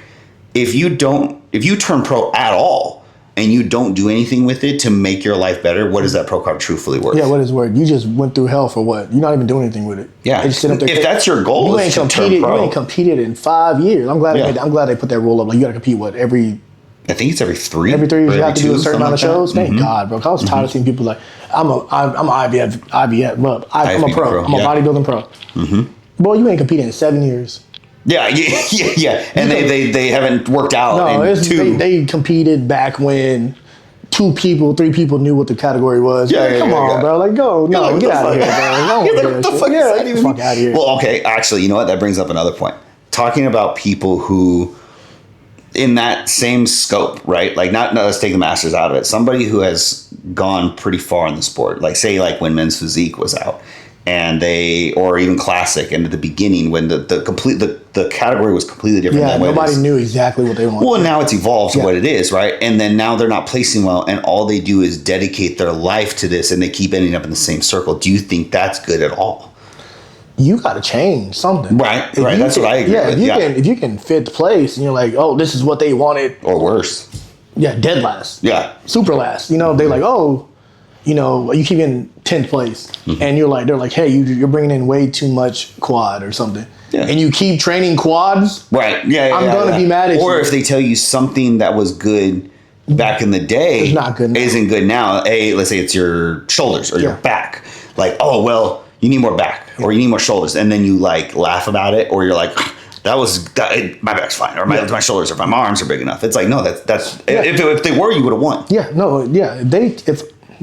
if you turn pro at all, and you don't do anything with it to make your life better, what is that pro card truthfully worth? Yeah, what is worth? You just went through hell for what? You're not even doing anything with it. Yeah. Just sit up there, if that's your goal, you ain't competed in 5 years. I'm glad they put that rule up. Like, you got to compete I think it's every 3. Every 3 years you have to do a certain amount of shows. Thank God, bro. 'Cause I was tired of seeing people like, I'm a IBF, bro. I'm a pro. I'm a bodybuilding pro. Boy, you ain't competed in 7 years. Yeah. And they haven't worked out. No, in 2. They competed back when 3 people knew what the category was. Come on, bro. Like, go. No, get out of here, bro. Get the fuck out of here. Well, okay. Actually, you know what? That brings up another point. Talking about people who, in that same scope, right? Like, not let's take the Masters out of it. Somebody who has gone pretty far in the sport, like say, like when Men's Physique was out. And or even Classic, and at the beginning when the category was completely different. Yeah, nobody knew exactly what they wanted. Well, now it's evolved to what it is, right? And then now they're not placing well, and all they do is dedicate their life to this, and they keep ending up in the same circle. Do you think that's good at all? You got to change something, right? That's what I agree with. If you can 5th place, and you're like, oh, this is what they wanted, or worse, dead last, super last. You know, they like, oh. You know, you keep in 10th place, and they're like, hey, you're bringing in way too much quad or something, and you keep training quads, right? I'm gonna be mad at you. Or if they tell you something that was good back in the day, it's not good now. Isn't good now. Let's say it's your shoulders or your back. Like, oh well, you need more back or you need more shoulders, and then you like laugh about it, or you're like, my back's fine, or my shoulders or my arms are big enough. It's like, no, that's if they were, you would have won.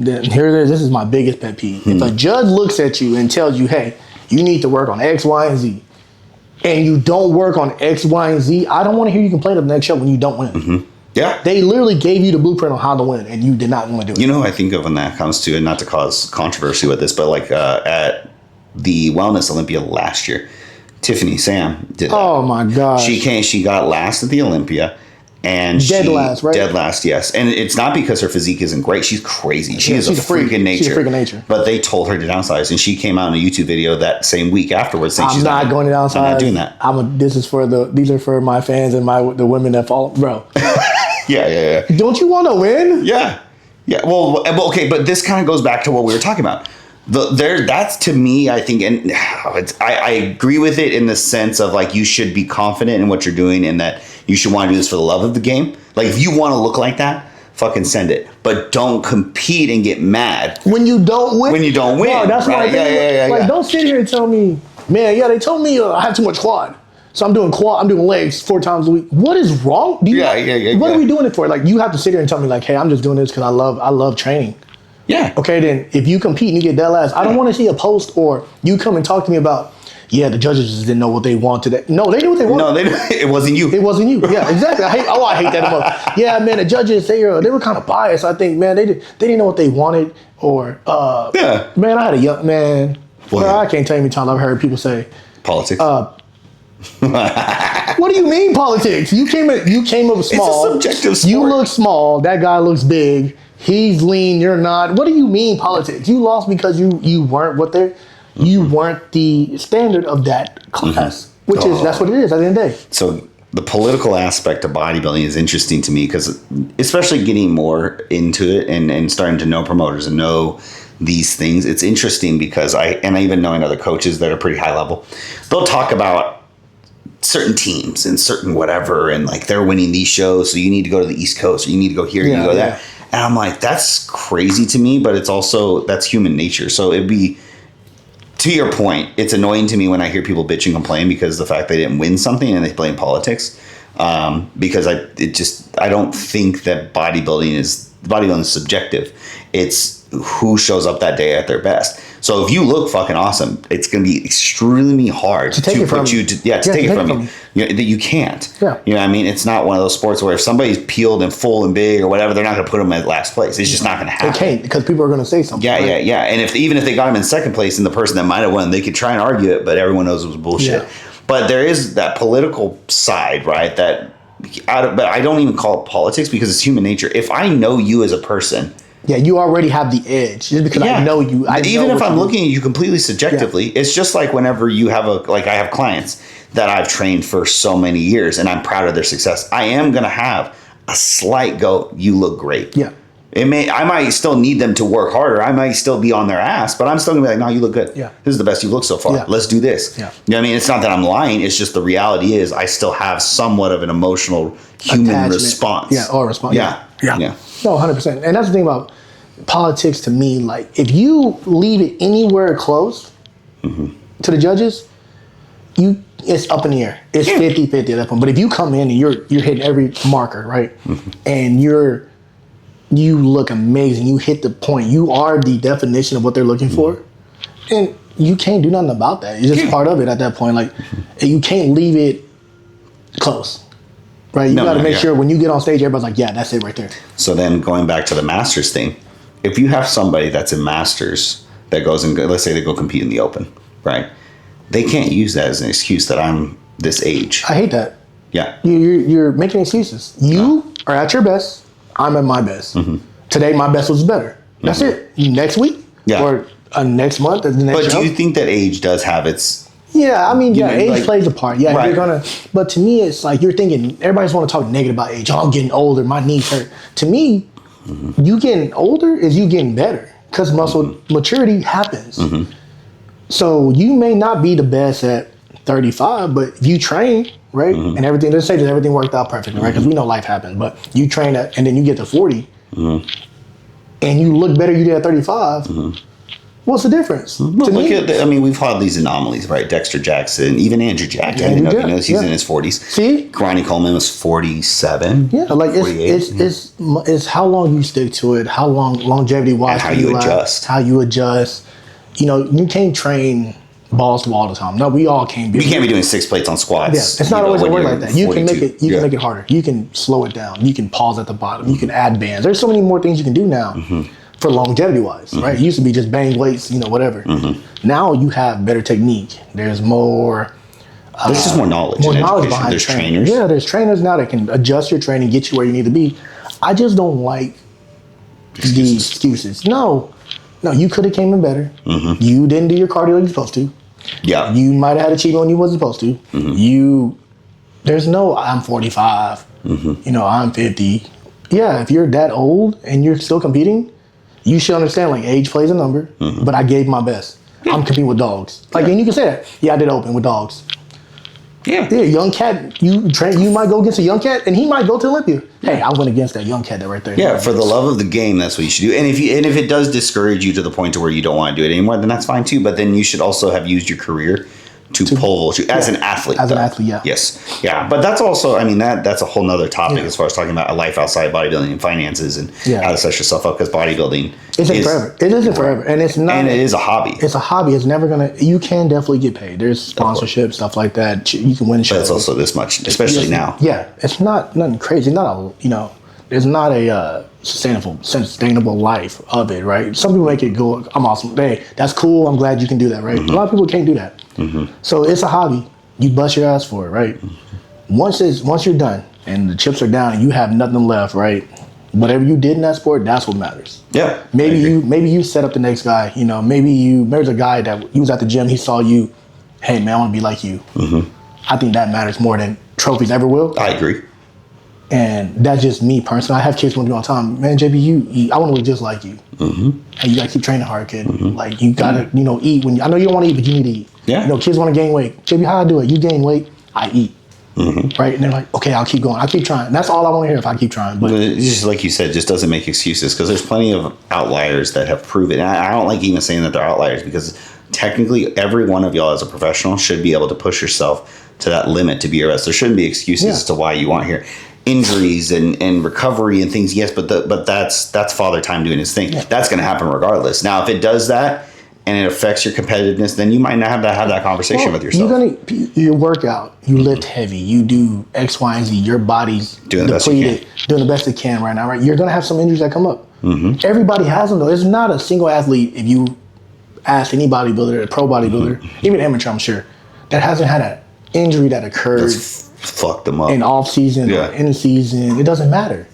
Here it is. This is my biggest pet peeve. If a judge looks at you and tells you, hey, you need to work on X, Y, and Z, and you don't work on X, Y, and Z, I don't want to hear you complain at the next show when you don't win. Yeah. They literally gave you the blueprint on how to win, and you did not want to do it. You know, I think of when that comes to, and not to cause controversy with this, but like at the Wellness Olympia last year, Tiffany Sam did that. Oh, my gosh. She got last at the Olympia. And dead last, right? Dead last, yes. And it's not because her physique isn't great. She's crazy. She's a freak in nature. She's a freak in nature. But they told her to downsize, and she came out in a YouTube video that same week afterwards saying she's not going to downsize. I'm not doing that. These are for my fans and the women that follow, bro. Yeah. Don't you want to win? Yeah. Well, okay, but this kind of goes back to what we were talking about. That's to me, I think, and I agree with it in the sense of like you should be confident in what you're doing, and that you should want to do this for the love of the game. Like if you want to look like that, fucking send it. But don't compete and get mad when you don't win. Bro, that's right. Like don't sit here and tell me, man. Yeah, they told me I have too much quad, so I'm doing legs 4 times a week. What is wrong? What are we doing it for? Like you have to sit here and tell me like, hey, I'm just doing this because I love training. Yeah. Okay, then if you compete and you get dead last, I don't want to see a post or you come and talk to me about, the judges just didn't know what they wanted. No, they knew what they wanted. No, it wasn't you. It wasn't you. Yeah, exactly. I hate that emotion. Yeah, man, the judges, they were kind of biased. I think, man, they didn't know what they wanted or, man, I had a young man. Well, I can't tell you how many times I've heard people say. Politics. What do you mean politics? You came up small. It's a subjective sport. You look small. That guy looks big. He's lean. You're not. What do you mean politics? You lost because you weren't you weren't the standard of that class, which is that's what it is at the end of the day. So the political aspect of bodybuilding is interesting to me because especially getting more into it and starting to know promoters and know these things, it's interesting because I even knowing other coaches that are pretty high level, they'll talk about certain teams and certain whatever, and like they're winning these shows, so you need to go to the East Coast, or you need to go here, you need to go there. And I'm like, that's crazy to me, but it's also, that's human nature. So it'd be, to your point, it's annoying to me when I hear people bitch and complain because of the fact they didn't win something and they blame politics. Because I don't think that bodybuilding is subjective. It's who shows up that day at their best. So if you look fucking awesome, it's going to be extremely hard to take it from you. That you can't. Yeah. You know what I mean? It's not one of those sports where if somebody's peeled and full and big or whatever, they're not going to put them at last place. It's just not going to happen. They can't because people are going to say something. Yeah. And even if they got them in second place and the person that might have won, they could try and argue it, but everyone knows it was bullshit. Yeah. But there is that political side, right? But I don't even call it politics because it's human nature. If I know you as a person, yeah, you already have the edge just because I know you. Even if I'm looking at you completely subjectively, it's just like whenever you have I have clients that I've trained for so many years and I'm proud of their success. I am going to have a slight you look great. Yeah. I might still need them to work harder. I might still be on their ass, but I'm still gonna be like, no, you look good. Yeah. This is the best you've looked so far. Yeah. Let's do this. Yeah. You know what I mean? It's not that I'm lying. It's just the reality is I still have somewhat of an emotional human Attachment. response. Yeah. Or response. Yeah. Yeah. No, 100%. And that's the thing about politics to me. Like, if you leave it anywhere close to the judges, it's up in the air. It's 50-50 at that point. But if you come in and you're hitting every marker, right? And you look amazing. You hit the point. You are the definition of what they're looking for. And you can't do nothing about that. It's just part of it at that point. Like, you can't leave it close. Right? You got to make sure when you get on stage, everybody's like, yeah, that's it right there. So then going back to the Masters thing, if you have somebody that's in Masters that goes and let's say they go compete in the Open, right? They can't use that as an excuse that I'm this age. I hate that. Yeah. You're making excuses. You are at your best. I'm at my best. Today, my best was better. That's it. Next week or next month or the next But do you think that age does have its... Yeah, I mean, age plays a part. Yeah, right. You're gonna. But to me, it's like you're thinking, everybody's want to talk negative about age. Oh, I'm getting older. My knees hurt. To me, you getting older is you getting better because muscle maturity happens. So you may not be the best at 35, but if you train, right, and everything, let's say that everything worked out perfectly, right, because we know life happens, but you train and then you get to 40, and you look better you did at 35, what's the difference? I mean, we've had these anomalies, right? Dexter Jackson, even Andrew Jackson, he's in his 40s. See? Ronnie Coleman was 47. Yeah, like it's how long you stick to it, how long longevity-wise, and how you adjust. You know, you can't train balls to all the time. No, we all can't be. You can't be doing 6 plates on squats. Yeah, it's not always a word like that. You can make it. You can make it harder. You can slow it down. You can pause at the bottom. You can add bands. There's so many more things you can do now for longevity wise, right? It used to be just bang weights, whatever. Now you have better technique. There's more. There's just more knowledge. More knowledge behind There's training. trainers. Yeah, there's trainers now that can adjust your training, get you where you need to be. I just don't like the excuses. No, you could have came in better. You didn't do your cardio like you're supposed to. Yeah. You might have had a cheat when you wasn't supposed to. There's no, I'm 45, I'm 50. Yeah, if you're that old and you're still competing, you should understand, like, age plays a number, but I gave my best. I'm competing with dogs. Like, and you can say that. Yeah, I did Open with dogs. Yeah, young cat, you might go against a young cat, and he might go to Olympia. Hey, I went against that young cat that right there. Yeah, for the love of the game, that's what you should do. And if it does discourage you to the point to where you don't want to do it anymore, then that's fine too. But then you should also have used your career to pole vault as an athlete. As an athlete, yeah. Yes. Yeah. But that's also, I mean, that's a whole nother topic as far as talking about a life outside bodybuilding and finances and how to set yourself up, because bodybuilding isn't forever. It isn't forever. And it's not. And it is a hobby. It's a hobby. It's never going to, you can definitely get paid. There's sponsorship, stuff like that. You can win shows. But it's also this much, especially now. Yeah. It's not nothing crazy. There's not a sustainable life of it, right? Some people make it go, I'm awesome. Hey, that's cool. I'm glad you can do that, right? A lot of people can't do that. So it's a hobby. You bust your ass for it, right? Once you're done and the chips are down and you have nothing left, right? Whatever you did in that sport, that's what matters. Yeah. Maybe you set up the next guy. Maybe there's a guy that he was at the gym. He saw you. Hey man, I want to be like you. I think that matters more than trophies ever will. I agree. And that's just me personally. I have kids want to do all the time. Man, JB, I want to look just like you. Hey, you gotta keep training hard, kid. Like you gotta, eat when I know you don't want to eat, but you need to eat. Yeah. Kids want to gain weight. JB, how I do it? You gain weight, I eat. Right? And they're like, okay, I'll keep going. I'll keep trying. That's all I want to hear if I keep trying. But it's just like you said, just doesn't make excuses, because there's plenty of outliers that have proven. And I don't like even saying that they're outliers, because technically every one of y'all as a professional should be able to push yourself to that limit to be your best. There shouldn't be excuses as to why you aren't here. Injuries and recovery and things, yes, but that's Father Time doing his thing. That's going to happen regardless. Now, if it does that and it affects your competitiveness, then you might not have that conversation with yourself. You work out, you lift heavy, you do X, Y, and Z. Your body's doing the depleted, doing the best it can right now. Right, you're going to have some injuries that come up. Everybody has them though. It's not a single athlete. If you ask any bodybuilder, a pro bodybuilder, even amateur, I'm sure, that hasn't had injury that occurred fucked them up in off season or in season. It doesn't matter.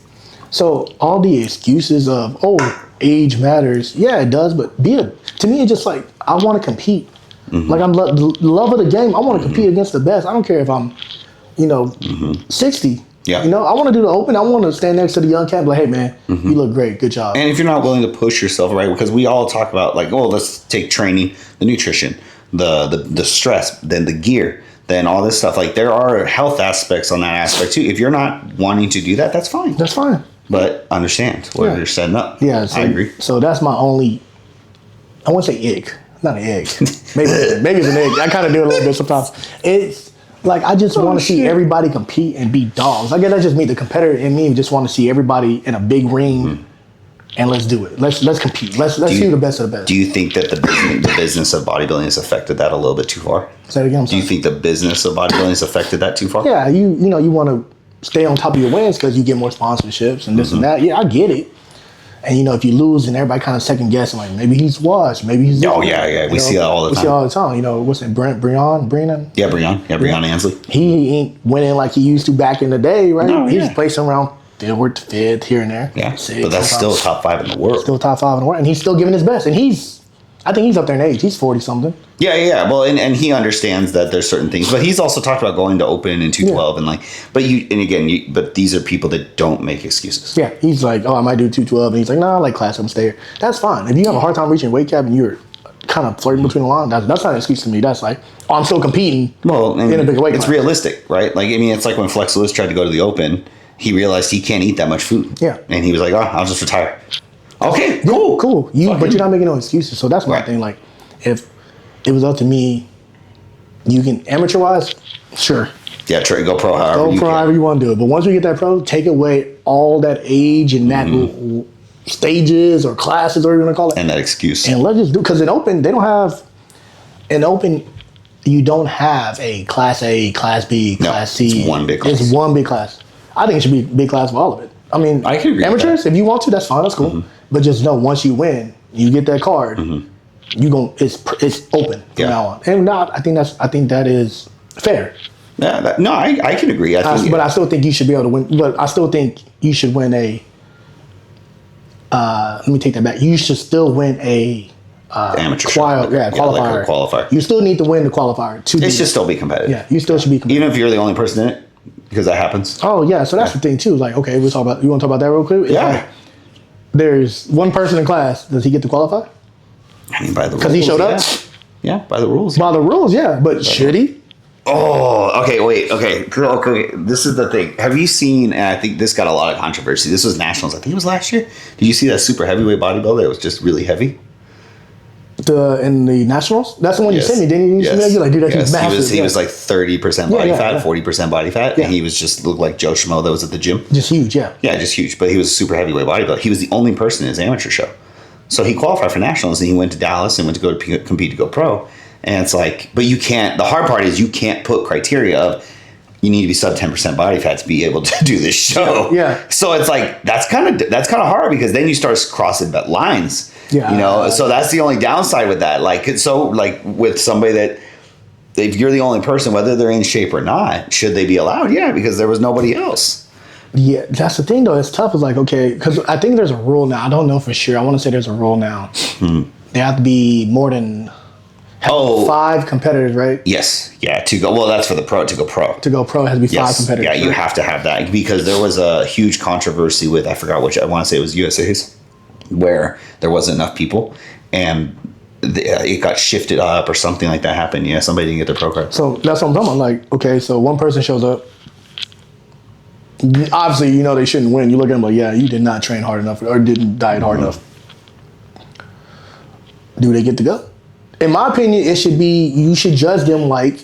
So all the excuses of age matters, yeah, it does. But to me, it's just like I want to compete. Like I'm love of the game. I want to compete against the best. I don't care if I'm, 60. Yeah. I want to do the open. I want to stand next to the young cat and be like, hey, man, you look great. Good job. And if you're not willing to push yourself, right, because we all talk about like, let's take training, the nutrition, the stress, then the gear, then all this stuff. Like there are health aspects on that aspect too. If you're not wanting to do that, that's fine. That's fine. But understand what you're setting up. Yeah, so, I agree. So that's my only, I won't say ick. Not an egg. Maybe it's an egg. I kind of do it a little bit sometimes. It's like I just want to see everybody compete and be dogs. I guess that's just me. The competitor in me just want to see everybody in a big ring, and let's do it. Let's compete. Let's see the best of the best. Do you think that the business of bodybuilding has affected that a little bit too far? Say it again. Do you think the business of bodybuilding has affected that too far? Yeah, you want to stay on top of your wins because you get more sponsorships and this and that. Yeah, I get it. And if you lose, and everybody kind of second guessing, like maybe he's washed, maybe he's. Oh yeah. We see that all the time. We see all the time. What's it, Breon? Yeah, Breon Ansley. He ain't winning like he used to back in the day, right? No, he's placing around third, fifth here and there. Yeah, sixth, but that's still top 5 in the world. Still top 5 in the world, and he's still giving his best. And I think he's up there in age. He's 40 something. Yeah. Well, and he understands that there's certain things, but he's also talked about going to open and 212 and but these are people that don't make excuses. Yeah, he's like, I might do 212, and he's like, I like class. I'm stay here. That's fine. If you have a hard time reaching weight cap and you're kind of flirting between the lines, that's not an excuse to me. That's like, I'm still competing. Well, in a bigger weight it's class. Realistic, right? Like, I mean, it's like when Flex Lewis tried to go to the open, he realized he can't eat that much food. Yeah, and he was like, I'll just retire. Okay, cool. But you're not making no excuses. So that's my thing. Like, if it was up to me, you can amateur wise, sure. Yeah, go pro however you want to do it. But once we get that pro, take away all that age and that stages or classes, or you want to call it, and that excuse. And let's just do, because in open they don't have you don't have a class A, class B, class C. It's one big class. It's one big class. I think it should be a big class for all of it. I mean, I can agree amateurs, if you want to, that's fine, that's cool. But just know, once you win, you get that card. It's open from now on. And now I think that is fair. Yeah, I can agree. But I still think you should be able to win. But I still think you should win a. Let me take that back. You should still win a amateur qualifier. Qualifier. You still need to win the qualifier. It should still be competitive. Yeah, you still should be competitive. Even if you're the only person in it, because that happens. Oh yeah, so that's the thing too. Like, okay, you want to talk about that real quick? It's like, there's one person in class. Does he get to qualify? I mean, by the rules. Because he showed up? Yeah, by the rules. By the rules, yeah. But should he? Oh, okay, wait, okay. This is the thing. Have you seen, and I think this got a lot of controversy, this was Nationals, I think it was last year. Did you see that super heavyweight bodybuilder that was just really heavy? In the Nationals? That's the one you sent me, didn't you? Yes. You're like, dude, he's massive. He was like 30% body fat, 40% body fat, and he was just looked like Joe Schmo that was at the gym. Just huge, yeah. Yeah, just huge, but he was a super heavyweight bodybuilder. He was the only person in his amateur show. So he qualified for Nationals, and he went to Dallas and went to go to compete to go pro. And it's like, but you can't, the hard part is you can't put criteria of, you need to be sub 10% body fat to be able to do this show. Yeah. So it's like, that's kind of hard, because then you start crossing lines. Yeah. So that's the only downside with that. Like, so like with somebody that, if you're the only person, whether they're in shape or not, should they be allowed? Yeah, because there was nobody else. Yeah, that's the thing though. It's tough. It's like, okay, because I think there's a rule now. I don't know for sure. I want to say there's a rule now. There have to be more than 5 competitors, right? Yes. Yeah. To go. Well, that's for the pro. To go pro. To go pro, it has to be 5 competitors. Yeah, you have to have that, because there was a huge controversy with, I forgot which. I want to say it was USA's, where there wasn't enough people, and it got shifted up or something like that happened. Yeah, somebody didn't get their pro card. So that's what I'm talking about. Like, okay, so one person shows up. Obviously, they shouldn't win. You look at them like, yeah, you did not train hard enough or didn't diet hard enough. Do they get to go? In my opinion, it should be, you should judge them like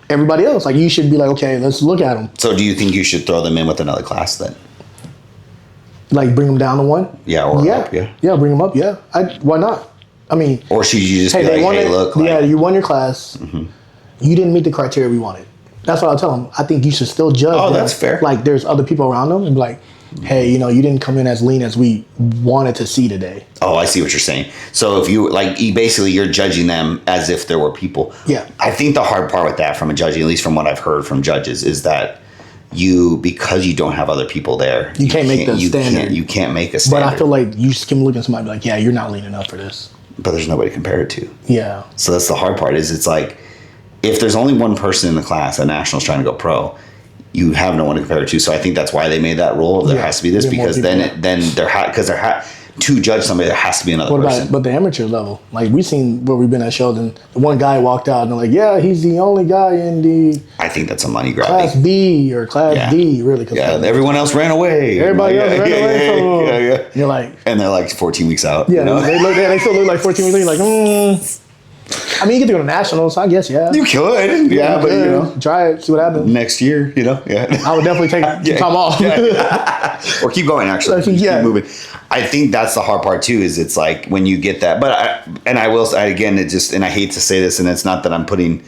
everybody else. Like, you should be like, okay, let's look at them. So do you think you should throw them in with another class then? Like, bring them down to 1? Yeah, or up, yeah. Yeah, bring them up, yeah. Why not? I mean... Or should you just be like, hey, look. Yeah, you won your class. You didn't meet the criteria we wanted. That's what I'll tell them. I think you should still judge them. That's fair. Like, there's other people around them and be like, hey, you didn't come in as lean as we wanted to see today. Oh, I see what you're saying. So if you, basically you're judging them as if there were people. Yeah. I think the hard part with that from a judging, at least from what I've heard from judges, is that because you don't have other people there. You can't make the standard. You can't make a standard. But I feel like you can look at somebody and be like, yeah, you're not lean enough for this. But there's nobody to compare it to. Yeah. So that's the hard part is it's like, if there's only one person in the class at Nationals trying to go pro, you have no one to compare it to. So I think that's why they made that rule. There has to be this, because then to judge somebody, there has to be another person. But the amateur level, like we've seen where we've been at shows, and the one guy walked out and they're like, yeah, he's the only guy in the I think that's a money grab. Class B or Class D, really. Yeah, everyone else ran away. Everybody else ran away. Yeah. You're like, and they're like 14 weeks out. Yeah, they still look like 14 weeks. You're like, I mean, you get to go to nationals, so I guess, yeah. You could, but try it, see what happens. Next year, yeah. I would definitely take some time off. Or keep going, actually. Keep moving. I think that's the hard part, too, is it's like when you get that. But I will say, again, and I hate to say this, and it's not that I'm putting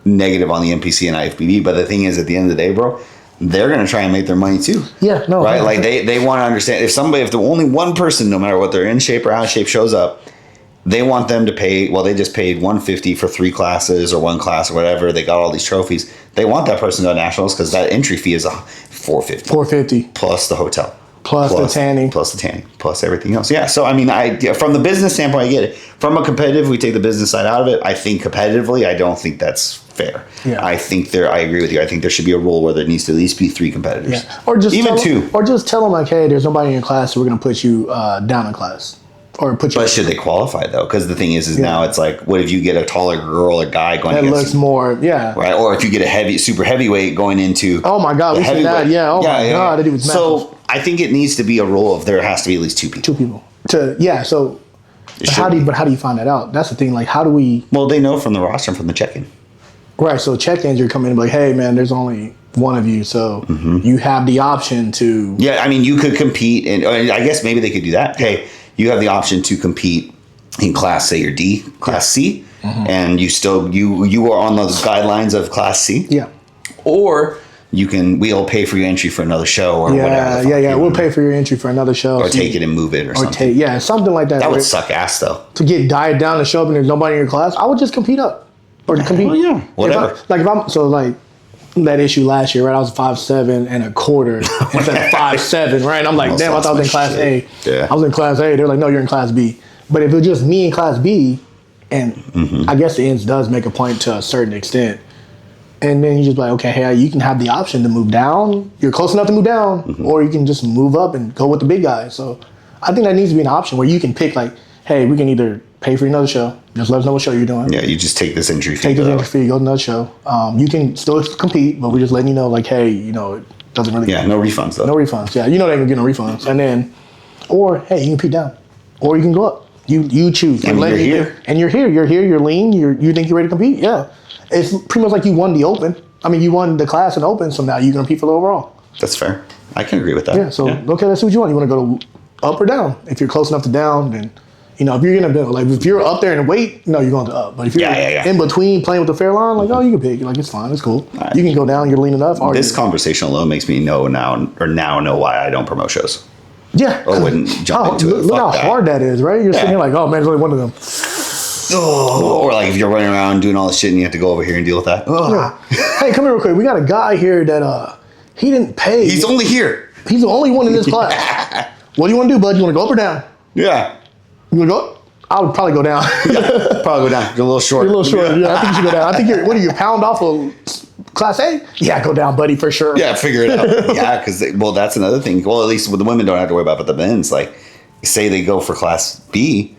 negative on the NPC and IFBB, but the thing is, at the end of the day, bro, they're going to try and make their money, too. Yeah, no. Right? Like, they want to understand, if the only one person, no matter what they're in shape or out of shape, shows up, they want them to pay, they just paid $150 for 3 classes or 1 class or whatever. They got all these trophies. They want that person to go to nationals because that entry fee is $450 plus the hotel. Plus the tanning. Plus everything else. Yeah. So, I mean, from the business standpoint, I get it. From a competitive, we take the business side out of it. I think competitively, I don't think that's fair. Yeah. I agree with you. I think there should be a rule where there needs to at least be 3 competitors. Yeah. Or just even 2. Or just tell them, like, hey, there's nobody in your class, so we're going to put you down in class. But should they qualify, though? Because the thing is now it's like, what if you get a taller girl or guy going against... That looks more, right? Or if you get a super heavyweight going into... Oh, my God, we seen that, yeah. Oh, my God, that was massive. So, I think it needs to be a rule of there has to be at least 2 people. 2 people. So... How do you find that out? That's the thing, like, how do we... Well, they know from the roster and from the check-in. Right, so check-ins, you're coming in and be like, hey, man, there's only one of you, so you have the option to... Yeah, I mean, you could compete, and I guess maybe they could do that. Hey, you have the option to compete in class, say, your D, class C, and you are on those guidelines of class C. Yeah. Or we'll pay for your entry for another show or whatever. Yeah, we'll pay for your entry for another show. Or take it and move it or something. Something like that. That would suck ass, though. To get diet down and show up and there's nobody in your class, I would just compete up. Or compete. Well, yeah, whatever. That issue last year, right? I was 5'7" and a quarter instead of 5'7", right? And I'm like, damn, I thought I was in class A. Yeah. I was in class A. They're like, no, you're in class B. But if it was just me in class B, and I guess the ends does make a point to a certain extent, and then you just like, okay, hey, you can have the option to move down. You're close enough to move down, or you can just move up and go with the big guys. So I think that needs to be an option where you can pick like, hey, we can either pay for another show. Just let us know what show you're doing. Yeah, you just take this entry fee. Take this entry fee, go to another show. You can still compete, but we're just letting you know, like, hey, it doesn't really... Yeah, no refunds, though. No refunds, yeah. They ain't gonna get no refunds. And then, or, hey, you can compete down. Or you can go up. You choose. And you're here. And you're here. You're here, you're lean, you think you're ready to compete, yeah. It's pretty much like you won the Open. I mean, you won the class in Open, so now you're gonna compete for the overall. That's fair. I can agree with that. Yeah, so, okay, let's see what you want. You wanna go to up or down? If you're close enough to down, then... if you're gonna like if you're up there in weight, no, you're going to up. But if you're in between playing with the fair line, like you can pick. Like it's fine, it's cool. Right. You can go down. You're lean enough. This conversation alone makes me know why I don't promote shows. Yeah, or wouldn't jump into it. Look how hard that is, right? You're sitting here like, oh man, there's only one of them. Oh, or like if you're running around doing all this shit and you have to go over here and deal with that. Oh. Yeah. Hey, come here real quick. We got a guy here that he didn't pay. He's only here. He's the only one in this class. What do you want to do, bud? You want to go up or down? Yeah. You want to go up? I would probably go down. Probably go down. You're a little short. You're a little short. Yeah, I think you should go down. I think you're pound off of class A? Yeah, go down, buddy, for sure. Yeah, figure it out. Yeah, because, that's another thing. Well, at least the women don't have to worry about it, but the men's, like, say they go for class B,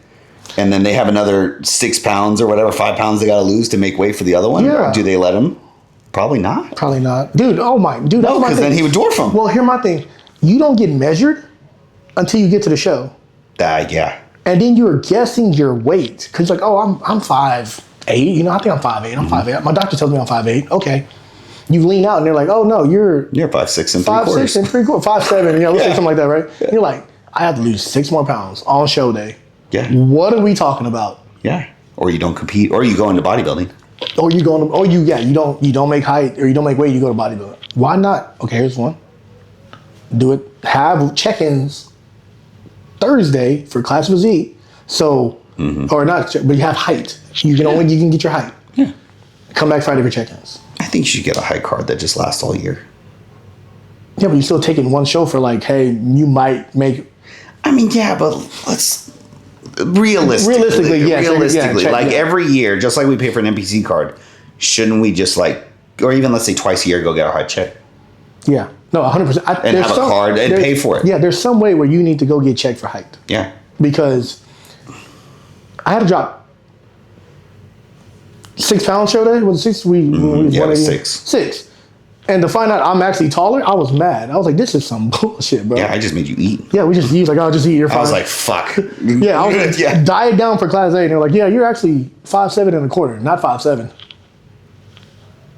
and then they have another 6 pounds or whatever, 5 pounds they got to lose to make weight for the other one. Yeah. Do they let them? Probably not. Probably not. Dude, no, because then he would dwarf them. Well, here's my thing. You don't get measured until you get to the show. Yeah. And then you're guessing your weight. Because like, oh, I'm 5'8". I think I'm 5'8". I'm 5'8". My doctor tells me I'm 5'8". Okay. You lean out and they're like, oh, no, you're 5'6" and 3/4. 5'6" and 3/4. 5'7". Let's say something like that, right? Yeah. You're like, I have to lose 6 more pounds on show day. Yeah. What are we talking about? Yeah. Or you don't compete, or you go into bodybuilding. Or you going to, or you don't make height or you don't make weight, you go to bodybuilding. Why not? Okay, here's one. Do it. Have check-ins Thursday for class physique. So, or not, but you have height. You can get your height. Yeah. Come back Friday for check-ins. I think you should get a height card that just lasts all year. Yeah, but you're still taking one show for like, hey, you might make. I mean, yeah, but let's realistically, every year, just like we pay for an NPC card, shouldn't we just or even let's say twice a year, go get our height check? Yeah, no, 100%. And have a card and pay for it. Yeah, there's some way where you need to go get checked for height. Yeah, because I had to drop 6 pounds show day. Was it 6? Yeah, it was 6. 6. And to find out I'm actually taller, I was mad. I was like, this is some bullshit, bro. Yeah, I just made you eat. Yeah, he was like, I'll just eat. You're fine. I was like, fuck. Yeah, I was like, diet down for class A. And they're like, yeah, you're actually 5'7", not 5'7".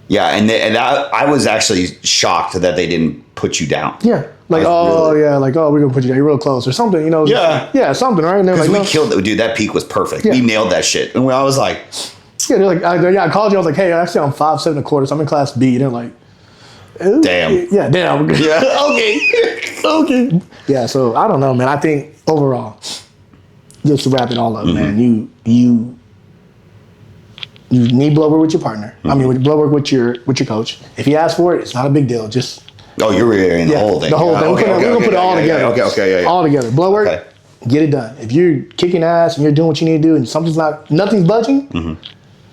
Yeah, and I was actually shocked that they didn't put you down. Yeah. Like, we're going to put you down. You're real close or something, you know. Yeah. Yeah, something, right? Because we killed it. Dude, that peak was perfect. Yeah. We nailed that shit. And I was like. Yeah, they're like, I called you. I was like, hey, actually, I'm 5'7", so I'm in class B. And they're like. Damn. Yeah, damn. Yeah. Okay. Yeah, so I don't know, man. I think overall, just to wrap it all up, man, you need blood work with your partner. I mean, blood work with your coach. If he asks for it, it's not a big deal. Just you're in the whole thing. The whole thing. We're gonna put it all together. Okay. All together. Blood work. Get it done. If you're kicking ass and you're doing what you need to do, and nothing's budging.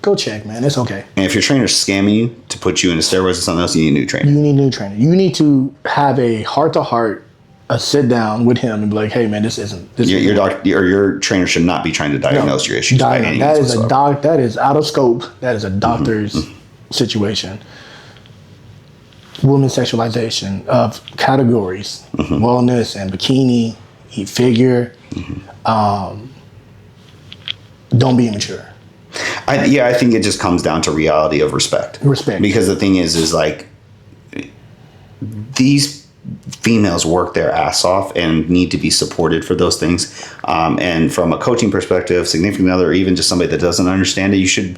Go check, man. It's okay. And if your trainer's scamming you to put you into steroids or something else, you need a new trainer. You need a new trainer. You need to have a heart-to-heart, a sit-down with him and be like, hey, man, this isn't. Your doctor or your trainer should not be trying to diagnose your issues by any means whatsoever. That is out of scope. That is a doctor's situation. Women's sexualization of categories, wellness and bikini, eat figure. Don't be immature. I think it just comes down to reality of respect. Because the thing is like these females work their ass off and need to be supported for those things. And from a coaching perspective, significant other, or even just somebody that doesn't understand it, you should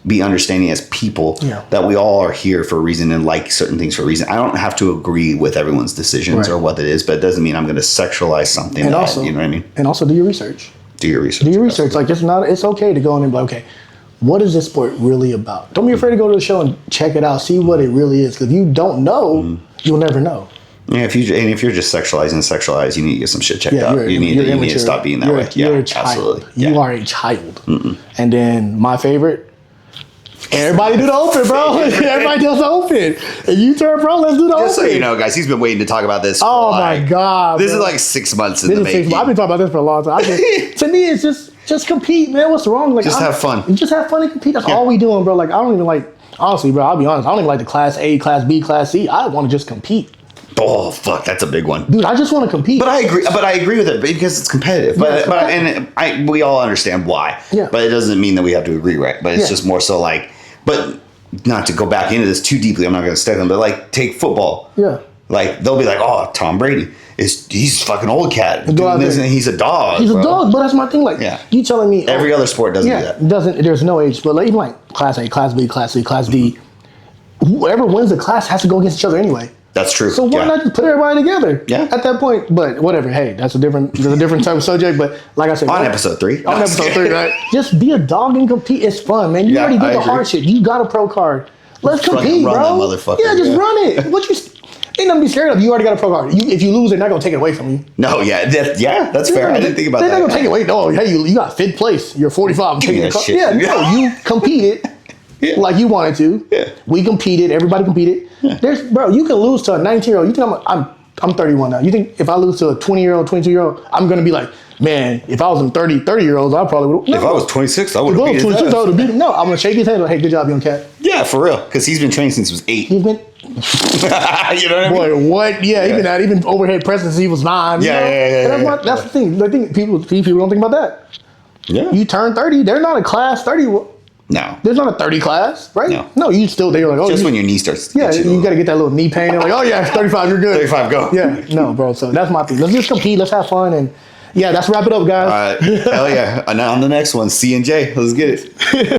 be understanding as people that we all are here for a reason and like certain things for a reason. I don't have to agree with everyone's decisions or what it is, but it doesn't mean I'm going to sexualize something. And also, you know what I mean? And also do your research. Do your research. Like it's okay to go in and be like, okay, what is this sport really about? Don't be afraid to go to the show and check it out, see what it really is. Because if you don't know, you'll never know. Yeah, if you're just sexualized, you need to get some shit checked out. You need to stop being that way. You're a child. Absolutely. You are a child. And then my favorite, everybody do the open, bro. Everybody does the open. If you turn pro, let's do the open. Just so you know, guys, he's been waiting to talk about this for my God. This is like 6 months in the making. I've been talking about this for a long time. To me, it's just compete, man. What's wrong? Like, have fun. Just have fun and compete. That's all we doing, bro. Like, I don't even honestly, bro, I'll be honest. I don't even like the class A, class B, class C. I want to just compete. Oh, fuck, that's a big one. Dude, I just want to compete. But I agree with it because it's competitive. We all understand why. Yeah. But it doesn't mean that we have to agree, right? But it's just more so like, but not to go back into this too deeply, I'm not going to stick them, but like, take football. Yeah. Like, they'll be like, oh, Tom Brady. He's a fucking old cat. He's a dog. He's a dog, but that's my thing. Like, you telling me every other sport doesn't do that. There's no age, but like, even like class A, class B, class C, class D, whoever wins the class has to go against each other anyway. That's true. So why not just put everybody together? Yeah. At that point, but whatever. Hey, that's a different type of subject. But like I said, on episode 3, right? Just be a dog and compete. It's fun, man. You already did the hard shit. You got a pro card. Let's compete, run bro. That motherfucker. Yeah, just run it. What you ain't nothing to be scared of. You already got a pro card. If you lose, they're not gonna take it away from you. No, that's fair. I didn't think about that. They're not gonna take it away. No, hey, you got 5th place. You're 45. I'm taking the card. Yeah, no, you competed. Yeah. Like you wanted to. Yeah. We competed. Everybody competed. Yeah. Bro, you can lose to a 19-year-old. You think I'm 31 now. You think if I lose to a 20-year-old, 22-year-old, I'm gonna be like, man, if I was in 30-year-olds, I probably would. No. If I was 26, I would have beat his ass. I would have beat him. No, I'm gonna shake his hand. Like, hey, good job, young cat. Yeah, for real. Because he's been training since he was 8. He's been. You know what I mean? Boy, what? Yeah, even overhead press since he was 9. That's the thing. I think people don't think about that. Yeah. You turn 30. They're not a class 30. No. There's not a 30 class, right? No, you still, they're like, oh. Just when your knee starts. Yeah, you got to get that little knee pain. They're like, oh, yeah, 35, you're good. 35, go. Yeah, no, bro. So that's my thing. Let's just compete. Let's have fun. And yeah, let's wrap it up, guys. All right. Hell yeah. And on the next one, C and J. Let's get it.